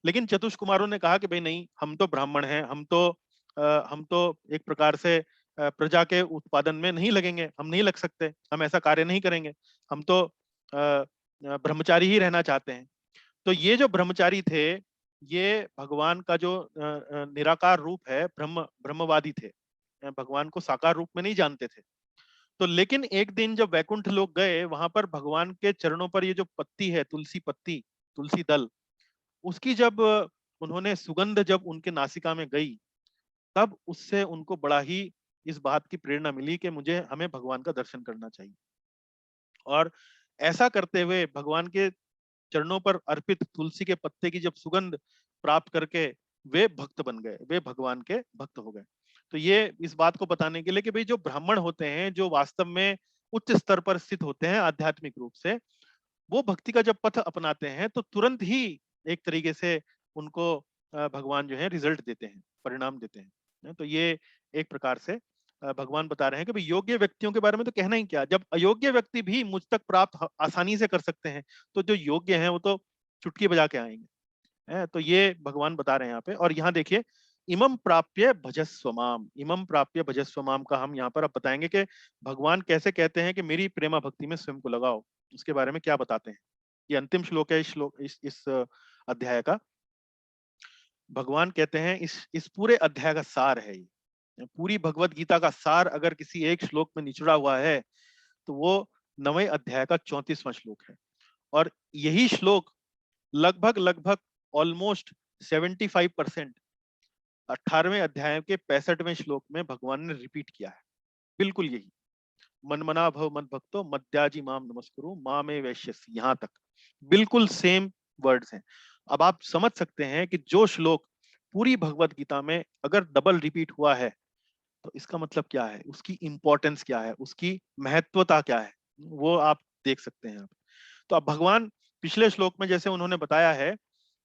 लेकिन चतुष कुमारों ने कहा कि भाई नहीं, हम तो ब्राह्मण हैं, हम तो एक प्रकार से प्रजा के उत्पादन में नहीं लगेंगे, हम नहीं लग सकते, हम ऐसा कार्य नहीं करेंगे, हम तो ब्रह्मचारी ही रहना चाहते हैं। तो ये जो ब्रह्मचारी थे, ये भगवान का जो निराकार रूप है, ब्रह्मवादी थे, भगवान को साकार रूप में नहीं जानते थे। तो लेकिन एक दिन जब वैकुंठ लोग गए, वहां पर भगवान के चरणों पर ये जो पत्ती है, तुलसी पत्ती, तुलसी दल, उसकी जब उन्होंने सुगंध जब उनके नासिका में गई, तब उससे उनको बड़ा ही इस बात की प्रेरणा मिली कि मुझे हमें भगवान का दर्शन करना चाहिए। और ऐसा करते हुए भगवान के चरणों पर अर्पित तुलसी के पत्ते की जब सुगंध प्राप्त करके वे भक्त बन गए, वे भगवान के भक्त हो गए। तो ये इस बात को बताने के लिए कि भाई जो ब्राह्मण होते हैं, जो वास्तव में उच्च स्तर पर स्थित होते हैं आध्यात्मिक रूप से, वो भक्ति का जब पथ अपनाते हैं तो तुरंत ही एक तरीके से उनको भगवान जो है रिजल्ट देते हैं, परिणाम देते हैं। तो ये एक प्रकार से भगवान बता रहे हैं कि भाई योग्य व्यक्तियों के बारे में तो कहना ही क्या, जब अयोग्य व्यक्ति भी मुझ तक प्राप्त आसानी से कर सकते हैं, तो जो योग्य हैं वो तो चुटकी बजा के आएंगे। तो ये भगवान बता रहे हैं यहाँ पे। और यहाँ देखिए, इमम प्राप्य भजस्वमाम, इमम प्राप्य भजस्वमाम का हम यहाँ पर अब बताएंगे कि भगवान कैसे कहते हैं कि मेरी प्रेमा भक्ति में स्वयं को लगाओ, उसके बारे में क्या बताते हैं। ये अंतिम श्लोक है इस श्लोक इस अध्याय का। भगवान कहते हैं इस पूरे अध्याय का सार है ये। पूरी भगवत गीता का सार अगर किसी एक श्लोक में निचड़ा हुआ है तो वो 9वें अध्याय का 34वां श्लोक है। और यही श्लोक लगभग लगभग ऑलमोस्ट 75% 18वें अध्याय के 65वें श्लोक में भगवान ने रिपीट किया है। बिल्कुल यही, मनमना भव मद भक्तो मद्याजी माम नमस्कुरु मामे वैश्यसि, यहां तक बिल्कुल सेम वर्ड्स हैं। अब आप समझ सकते हैं कि जो श्लोक पूरी भगवत गीता में अगर डबल रिपीट हुआ है तो इसका मतलब क्या है, उसकी इंपॉर्टेंस क्या है, उसकी महत्वता क्या है, वो आप देख सकते हैं। तो अब भगवान पिछले श्लोक में जैसे उन्होंने बताया है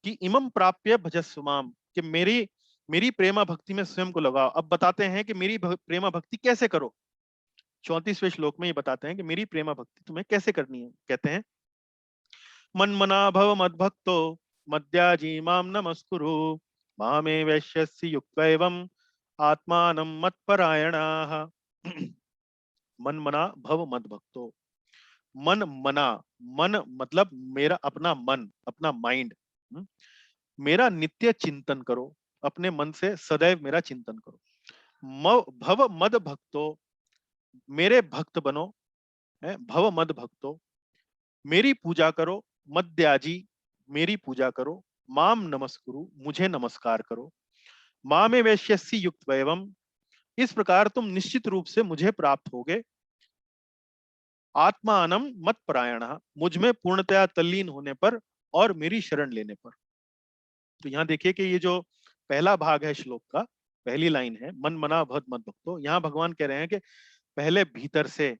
कि इमम प्राप्य भजस्वमाम, कि मेरी मेरी प्रेमा भक्ति में स्वयं को लगाओ। अब बताते हैं कि मेरी प्रेमा भक्ति कैसे करो। 34वें श्लोक में ये बताते हैं कि मेरी प्रेमा भक्ति तुम्हें कैसे करनी है। कहते हैं मन्मना भव मद्भक्तो मद्याजी माम नमस्कुरु मामे वैश्यस्य युक्त्वा एवं आत्मानं मत्परायणाः। मन्मना भव मद्भक्तो, मन मना, मन मतलब मेरा अपना मन, अपना माइंड, मेरा नित्य चिंतन करो, अपने मन से सदैव मेरा चिंतन करो। भव मद भक्तो, मेरे भक्त बनो, भव मद भक्तो, मेरी पूजा करो, मद्याजी, मेरी पूजा करो, माम नमस्कुरु, मुझे नमस्कार करो, मामे वैश्यस्य युक्त एवं, इस प्रकार तुम निश्चित रूप से मुझे प्राप्त होगे, आत्मानम मत परायण, मुझ में पूर्णतया तल्लीन होने पर और मेरी शरण लेने पर। तो यहाँ देखिए कि ये जो पहला भाग है श्लोक का, पहली लाइन है मन मना भद मत भक्तो, यहाँ भगवान कह रहे हैं कि पहले भीतर से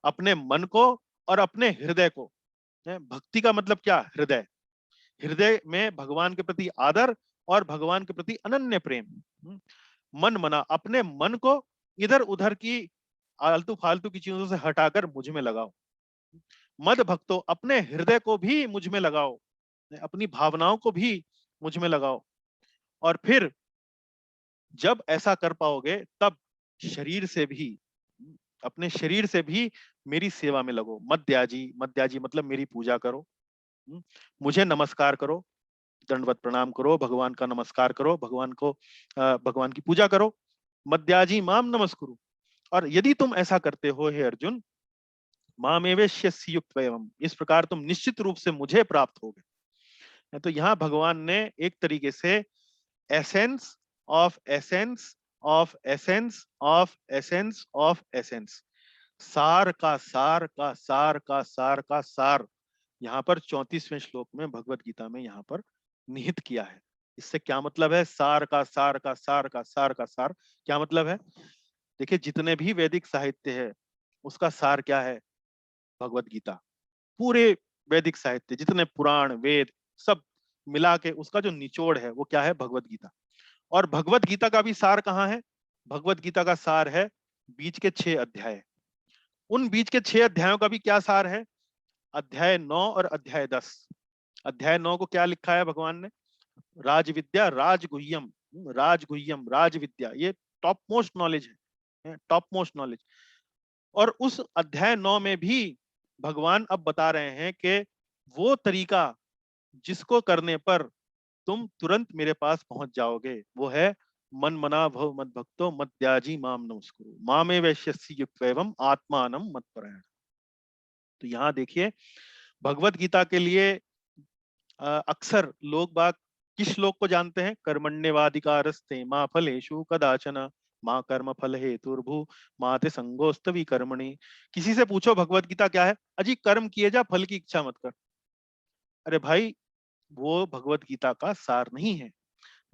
अपने मन को और अपने हृदय को, भक्ति का मतलब क्या, हृदय, हृदय में भगवान के प्रति आदर और भगवान के प्रति अनन्य प्रेम। मन मना, अपने मन को इधर उधर की आलतू फालतू की चीजों से हटाकर मुझ में लगाओ। मद भक्तो, अपने हृदय को भी मुझ में लगाओ, अपनी भावनाओं को भी मुझ में लगाओ। और फिर जब ऐसा कर पाओगे तब शरीर से भी, अपने शरीर से भी मेरी सेवा में लगो। मद्याजी, मद्याजी मतलब मेरी पूजा करो, मुझे नमस्कार करो, दंडवत प्रणाम करो, भगवान का नमस्कार करो, भगवान को भगवान की पूजा करो। मद्याजी माम नमस्कुरु, और यदि तुम ऐसा करते हो हे अर्जुन, मामेवेश्यसि युक्त्वा एवं, इस प्रकार तुम निश्चित रूप से मुझे प्राप्त होगे। तो यहाँ भगवान ने एक तरीके से essence of essence of essence of essence of essence, सार का सार का सार का सार का सार यहाँ पर 34वें श्लोक में भगवत गीता में यहाँ पर निहित किया है। इससे क्या मतलब है, सार का सार का सार का सार का सार, क्या मतलब है। देखिए जितने भी वैदिक साहित्य है उसका सार क्या है, भगवत गीता। पूरे वैदिक साहित्य जितने पुराण वेद सब मिला के उसका जो निचोड़ है वो क्या है, भगवत गीता। और भगवत गीता का भी सार कहाँ है, भगवत गीता का सार है बीच के 6 अध्याय। उन बीच के 6 अध्यायों का भी क्या सार है, अध्याय 9 और अध्याय 10। अध्याय 9 को क्या लिखा है भगवान ने, राज विद्या राजगुह्यम, राजगुह्यम राज विद्या, ये टॉप मोस्ट नॉलेज है, टॉप मोस्ट नॉलेज। और उस अध्याय 9 में भी भगवान अब बता रहे हैं कि वो तरीका जिसको करने पर तुम तुरंत मेरे पास पहुंच जाओगे वो है मन मना भव मद भक्तो मद्याजी माम नमस्कुरु मामे वैश्यसि युक्त एवं आत्मानम मत परायण। तो यहाँ देखिए भगवत गीता के लिए अक्सर लोग बाग किस श्लोक को जानते हैं, कर्मण्यवाधिकारस्ते माँ फलेषु कदाचन माँ कर्म फल हेतुर्भु माँ ते संगोस्तवी कर्मणि। किसी से पूछो भगवत गीता क्या है, अजी कर्म किए जा फल की इच्छा मत कर। अरे भाई वो भगवत गीता का सार नहीं है।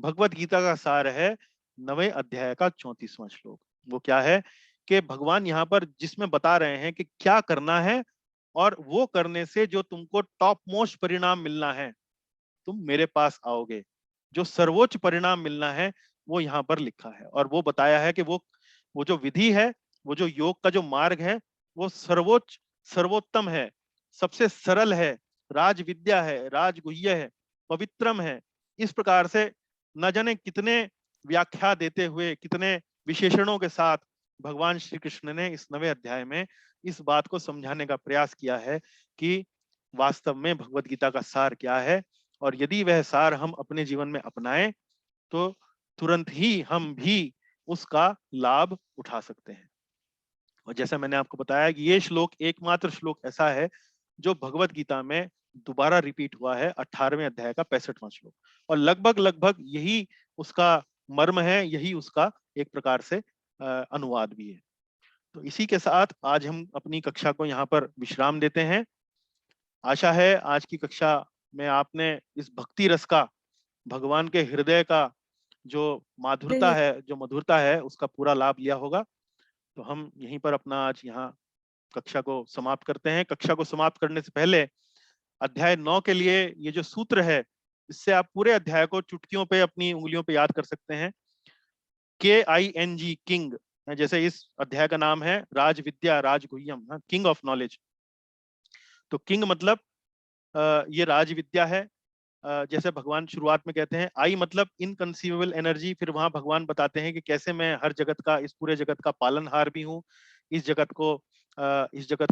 भगवत गीता का सार है 9वें अध्याय का 34वां श्लोक। वो क्या है कि भगवान यहाँ पर जिसमें बता रहे हैं कि क्या करना है और वो करने से जो तुमको टॉप मोस्ट परिणाम मिलना है, तुम मेरे पास आओगे। जो सर्वोच्च परिणाम मिलना है वो यहाँ पर लिखा है, और वो बताया है कि वो जो विधि है, वो जो योग का जो मार्ग है, वो सर्वोच्च सर्वोत्तम है, सबसे सरल है, राज विद्या है, राजगुह्य है, पवित्रम है। इस प्रकार से न जाने कितने व्याख्या देते हुए, कितने विशेषणों के साथ भगवान श्री कृष्ण ने इस 9वें अध्याय में इस बात को समझाने का प्रयास किया है कि वास्तव में भगवत गीता का सार क्या है, और यदि वह सार हम अपने जीवन में अपनाएं तो तुरंत ही हम भी उसका लाभ उठा सकते हैं। और जैसा मैंने आपको बताया कि ये श्लोक एकमात्र श्लोक ऐसा है जो भगवत गीता में दोबारा रिपीट हुआ है, 18वें अध्याय का 65वां श्लोक, और लगभग लगभग यही उसका मर्म है, यही उसका एक प्रकार से अनुवाद भी है। तो इसी के साथ आज हम अपनी कक्षा को यहाँ पर विश्राम देते हैं। आशा है आज की कक्षा में आपने इस भक्ति रस का, भगवान के हृदय का जो माधुरता है, जो मधुरता है, उसका पूरा लाभ लिया होगा। तो हम यहीं पर अपना आज यहाँ कक्षा को समाप्त करते हैं। कक्षा को समाप्त करने से पहले अध्याय 9 के लिए ये जो सूत्र है, इससे आप पूरे अध्याय को चुटकियों पे, अपनी उंगलियों पे याद कर सकते हैं। KING, किंग, जैसे इस अध्याय का नाम है राज विद्या राजगुह्यम, किंग ऑफ नॉलेज। तो किंग मतलब ये राज विद्या है। जैसे भगवान शुरुआत में कहते हैं आई मतलब इनकंसीवेबल एनर्जी, फिर वहां भगवान बताते हैं कि कैसे मैं हर जगत का, इस पूरे जगत का पालनहार भी हूँ, इस जगत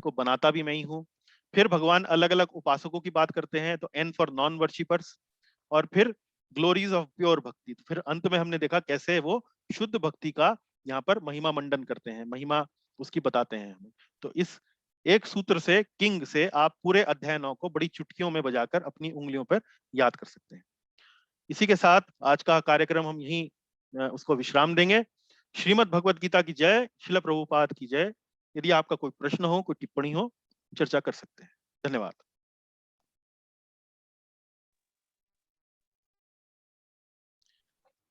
को बनाता भी मैं ही हूँ। फिर भगवान अलग अलग उपासकों की बात करते हैं, तो N फॉर नॉन वर्शिपर्स, और फिर ग्लोरीज ऑफ प्योर भक्ति। तो फिर अंत में हमने देखा कैसे वो शुद्ध भक्ति का यहाँ पर महिमा मंडन करते हैं, महिमा उसकी बताते हैं हमें। तो इस एक सूत्र से, किंग से, आप पूरे अध्याय 9 को बड़ी चुटकियों में बजाकर अपनी उंगलियों पर याद कर सकते हैं। इसी के साथ आज का कार्यक्रम हम यहीं उसको विश्राम देंगे। श्रीमद् भगवत गीता की जय, श्रील प्रभुपाद की जय। यदि आपका कोई प्रश्न हो, कोई टिप्पणी हो, चर्चा कर सकते हैं। धन्यवाद।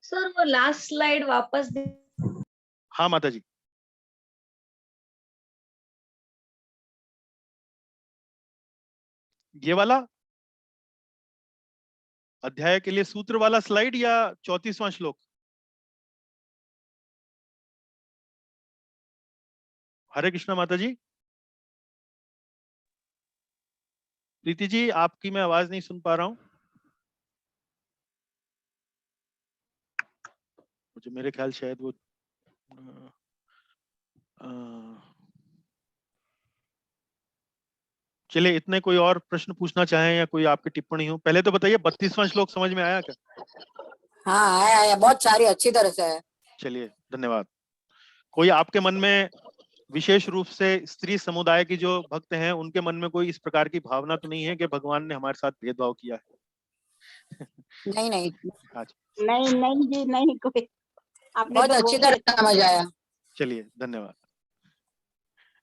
सर वो लास्ट स्लाइड वापस दे। हाँ माता जी। ये वाला अध्याय के लिए सूत्र वाला स्लाइड या 34वां श्लोक? हरे कृष्णा माता जी। प्रीति जी, आपकी मैं आवाज नहीं सुन पा रहा हूं। मुझे मेरे ख्याल शायद वो चलिए, इतने कोई और प्रश्न पूछना चाहें या कोई आपकी टिप्पणी हो? पहले तो बताइए 32वां श्लोक समझ में आया क्या? हाँ आया, बहुत सारी अच्छी तरह से है। चलिए, धन्यवाद। कोई आपके मन में विशेष रूप से स्त्री समुदाय की जो भक्त हैं, उनके मन में कोई इस प्रकार की भावना तो नहीं है कि भगवान ने हमारे साथ भेदभाव किया है? नहीं नहीं नहीं नहीं जी, नहीं कोई। आपने बहुत अच्छी तरह समझ आया। चलिए, धन्यवाद।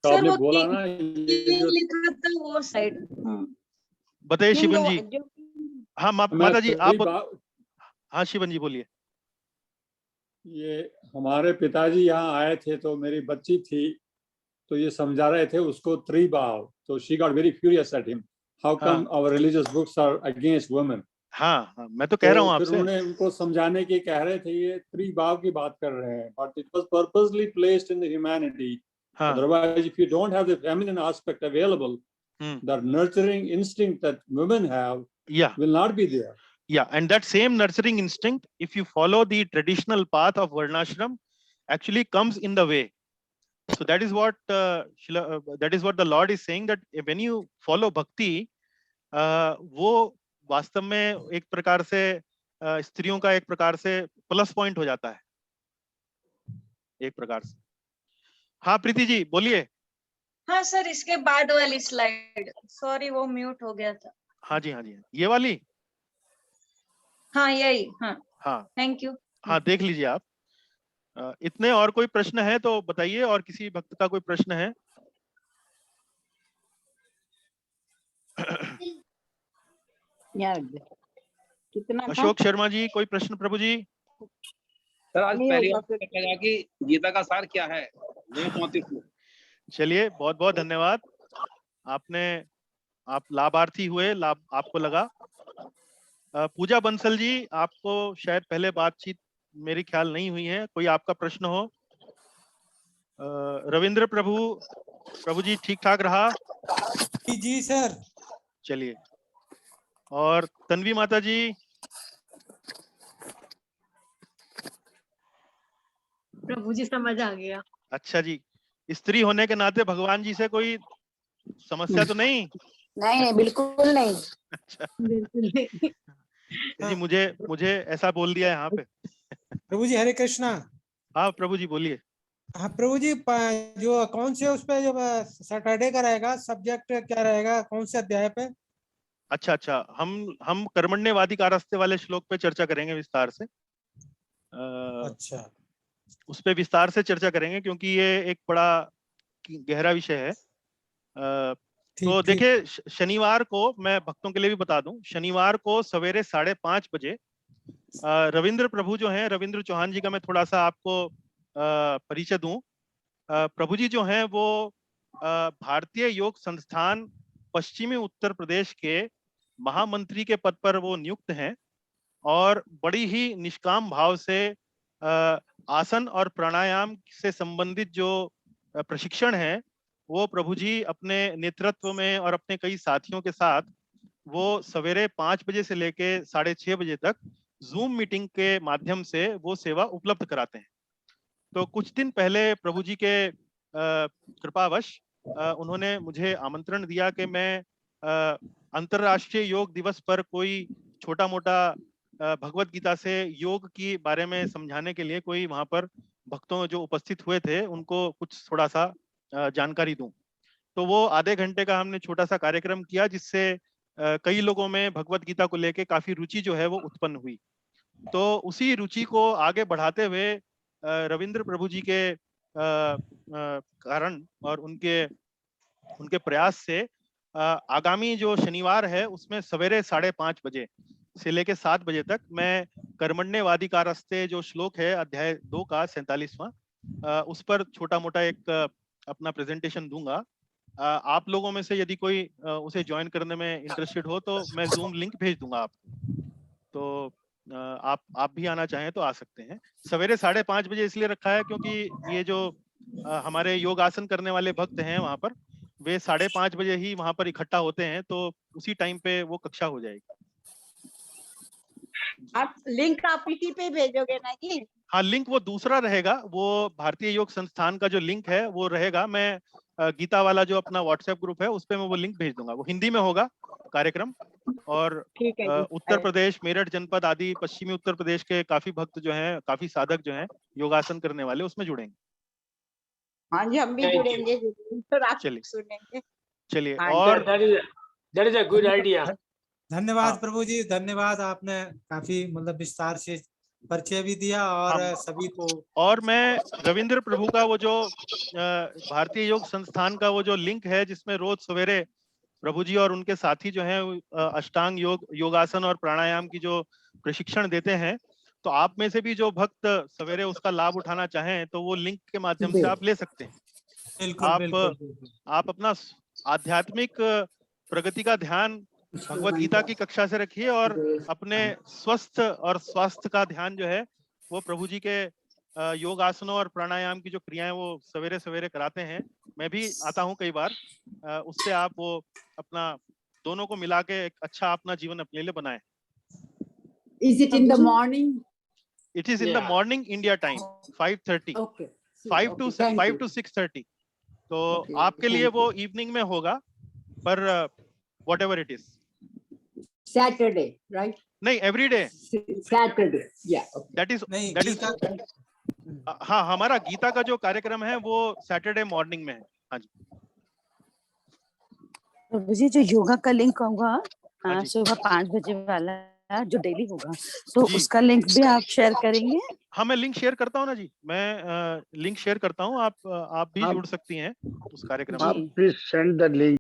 सर आपने वो बोला ना ये जो लिखा था वो साइड। बताइए शिवन जी। हाँ माता जी आप हाँ शिवन जी बोलिए। ये हमारे पिताजी यहाँ आए थे, तो मेरी बच्ची थी, तो ये समझा रहे थे उसको त्रिभाव। तो she got very furious at him, how come our religious books are against women. हाँ, मैं तो कह रहा हूँ फिर आपसे। उन्होंने उनको समझाने की कह रहे थे ये त्रिभाव की बात कर रहे हैं, but it was purposely placed in the humanity. Otherwise, if you don't have the feminine aspect available, the nurturing instinct that women have will not be there. Yeah, and that same nurturing instinct, if you follow the traditional path of varnashram, actually comes in the way. So that is what the Lord is saying, that when you follow bhakti, वो वास्तव में एक प्रकार से स्त्रियों का एक प्रकार से प्लस पॉइंट हो जाता है, एक प्रकार से। हाँ प्रीति जी बोलिए। हाँ सर, इसके बाद वाली स्लाइड, सॉरी वो म्यूट हो गया था। हाँ जी, हाँ जी, ये वाली। हाँ यही। हाँ हाँ, थैंक यू। हाँ देख लीजिए आप। इतने और कोई प्रश्न है तो बताइए, और किसी भक्त का कोई प्रश्न है? कितना अशोक शर्मा जी, कोई प्रश्न? प्रभु जी। सर आज पहली बार लगा कि गीता का सार क्या है। चलिए, बहुत बहुत धन्यवाद। आप लाभार्थी हुए, लाभ आपको लगा। पूजा बंसल जी, आपको शायद पहले बातचीत मेरी ख्याल नहीं हुई है, कोई आपका प्रश्न हो? रविंद्र प्रभु जी ठीक ठाक रहा? जी सर। चलिए, और तन्वी माता जी? प्रभु जी समझ आ गया। अच्छा जी, स्त्री होने के नाते भगवान जी से कोई समस्या तो नहीं? नहीं, बिल्कुल नहीं। अच्छा, बिल्कुल नहीं। जी मुझे ऐसा बोल दिया यहाँ पे। प्रभु जी हरे कृष्णा। हाँ प्रभु जी बोलिए। हाँ प्रभु जी, जो कौन से उस पे जो सैटरडे का रहेगा, सब्जेक्ट क्या रहेगा, कौन से अध्याय पे? अच्छा, हम कर्मण्यवाधिकारस्ते वाले श्लोक पे चर्चा करेंगे विस्तार से। अच्छा, उस पे विस्तार से चर्चा करेंगे क्योंकि ये एक बड़ा गहरा विषय है। तो देखिए, शनिवार को मैं भक्तों के लिए भी बता दूं, शनिवार को सवेरे 5:30 बजे रविंद्र प्रभु जो हैं, रविंद्र चौहान जी का मैं थोड़ा सा आपको परिचय दूं। प्रभु जी जो हैं वो भारतीय योग संस्थान पश्चिमी उत्तर प्रदेश के महामंत्री के पद पर वो नियुक्त हैं और बड़ी ही निष्काम भाव से आसन और प्राणायाम से संबंधित जो प्रशिक्षण है वो प्रभु जी अपने नेतृत्व में और अपने कई साथियों के साथ वो सवेरे 5 बजे से लेके 6:30 बजे तक जूम मीटिंग के माध्यम से वो सेवा उपलब्ध कराते हैं। तो कुछ दिन पहले प्रभु जी के कृपावश उन्होंने मुझे आमंत्रण दिया कि मैं अंतर्राष्ट्रीय योग दिवस पर कोई छोटा मोटा भगवत गीता से योग की बारे में समझाने के लिए कोई वहां पर भक्तों जो उपस्थित हुए थे उनको कुछ थोड़ा सा जानकारी दूं। तो वो आधे घंटे का हमने छोटा सा कार्यक्रम किया जिससे कई लोगों में भगवत गीता को लेके काफी रुचि जो है वो उत्पन्न हुई। तो उसी रुचि को आगे बढ़ाते हुए रविंद्र प्रभु जी के कारण और उनके प्रयास से आगामी जो शनिवार है उसमें सवेरे 5:30 बजे से लेके 7 बजे तक मैं कर्मण्यवाधिकारस्ते जो श्लोक है अध्याय 2 का 47वां उस पर छोटा मोटा एक अपना प्रेजेंटेशन दूंगा। आप लोगों में से यदि कोई उसे ज्वाइन करने में इंटरेस्टेड हो तो मैं जूम लिंक भेज दूंगा आपको, तो आप भी आना चाहें तो आ सकते हैं। सवेरे 5:30 बजे इसलिए रखा है क्योंकि ये जो हमारे योग आसन करने वाले भक्त हैं वहां पर वे 5:30 बजे ही वहां पर इकट्ठा होते हैं, तो उसी टाइम पे वो कक्षा हो जाएगी। आप लिंक पीटी पे भेजोगे ना जी? हाँ, लिंक वो दूसरा रहेगा, वो भारतीय योग संस्थान का जो लिंक है वो रहेगा। मैं गीता वाला जो अपना व्हाट्सएप ग्रुप है उस पे मैं वो लिंक भेज दूंगा। वो हिंदी में होगा कार्यक्रम और उत्तर प्रदेश मेरठ जनपद आदि पश्चिमी उत्तर प्रदेश के काफी भक्त जो हैं, काफी साधक जो हैं योगासन करने वाले उसमें जुड़ेंगे। हाँ जी, हम भी जुड़ेंगे, चलिए सुनेंगे। चलिए, और that is a good idea। धन्यवाद प्रभु जी, धन्यवाद, आपने काफी मतलब विस्तार से परिचय भी दिया और सभी को। और मैं रविंद्र प्रभु का वो जो भारतीय योग संस्थान का वो जो लिंक है जिसमें रोज सवेरे प्रभु जी और उनके साथी जो हैं अष्टांग योग, योगासन और प्राणायाम की जो प्रशिक्षण देते हैं, तो आप में से भी जो भक्त सवेरे उसका लाभ उठाना चाहें तो वो लिंक के माध्यम से आप ले सकते हैं। आप अपना आध्यात्मिक प्रगति का ध्यान भगवत गीता की कक्षा से रखिए और अपने स्वस्थ और स्वास्थ्य का ध्यान जो है वो प्रभु जी के योग आसनों और प्राणायाम की जो क्रियाएं वो सवेरे सवेरे कराते हैं। मैं भी आता हूं कई बार, उससे आप वो अपना दोनों को मिला के एक अच्छा अपना जीवन अपने लिए बनाएं। Is it in the morning? It is in the morning India time 5:30। Okay। 5 to 6:30। तो आपके लिए वो इवनिंग में होगा, पर whatever it is। Saturday, right? नहीं, every day। Saturday, yeah। That is हाँ, हमारा गीता का जो कार्यक्रम है वो सैटरडे मॉर्निंग में है। हाँ जी प्रभु जी, जो योगा का लिंक होगा सुबह 5 बजे वाला जो डेली होगा, तो उसका लिंक भी आप शेयर करेंगे? हाँ, मैं लिंक शेयर करता हूँ ना जी, मैं लिंक शेयर करता हूँ, आप भी जुड़ सकती हैं उस कार्यक्रम में। Please send the link.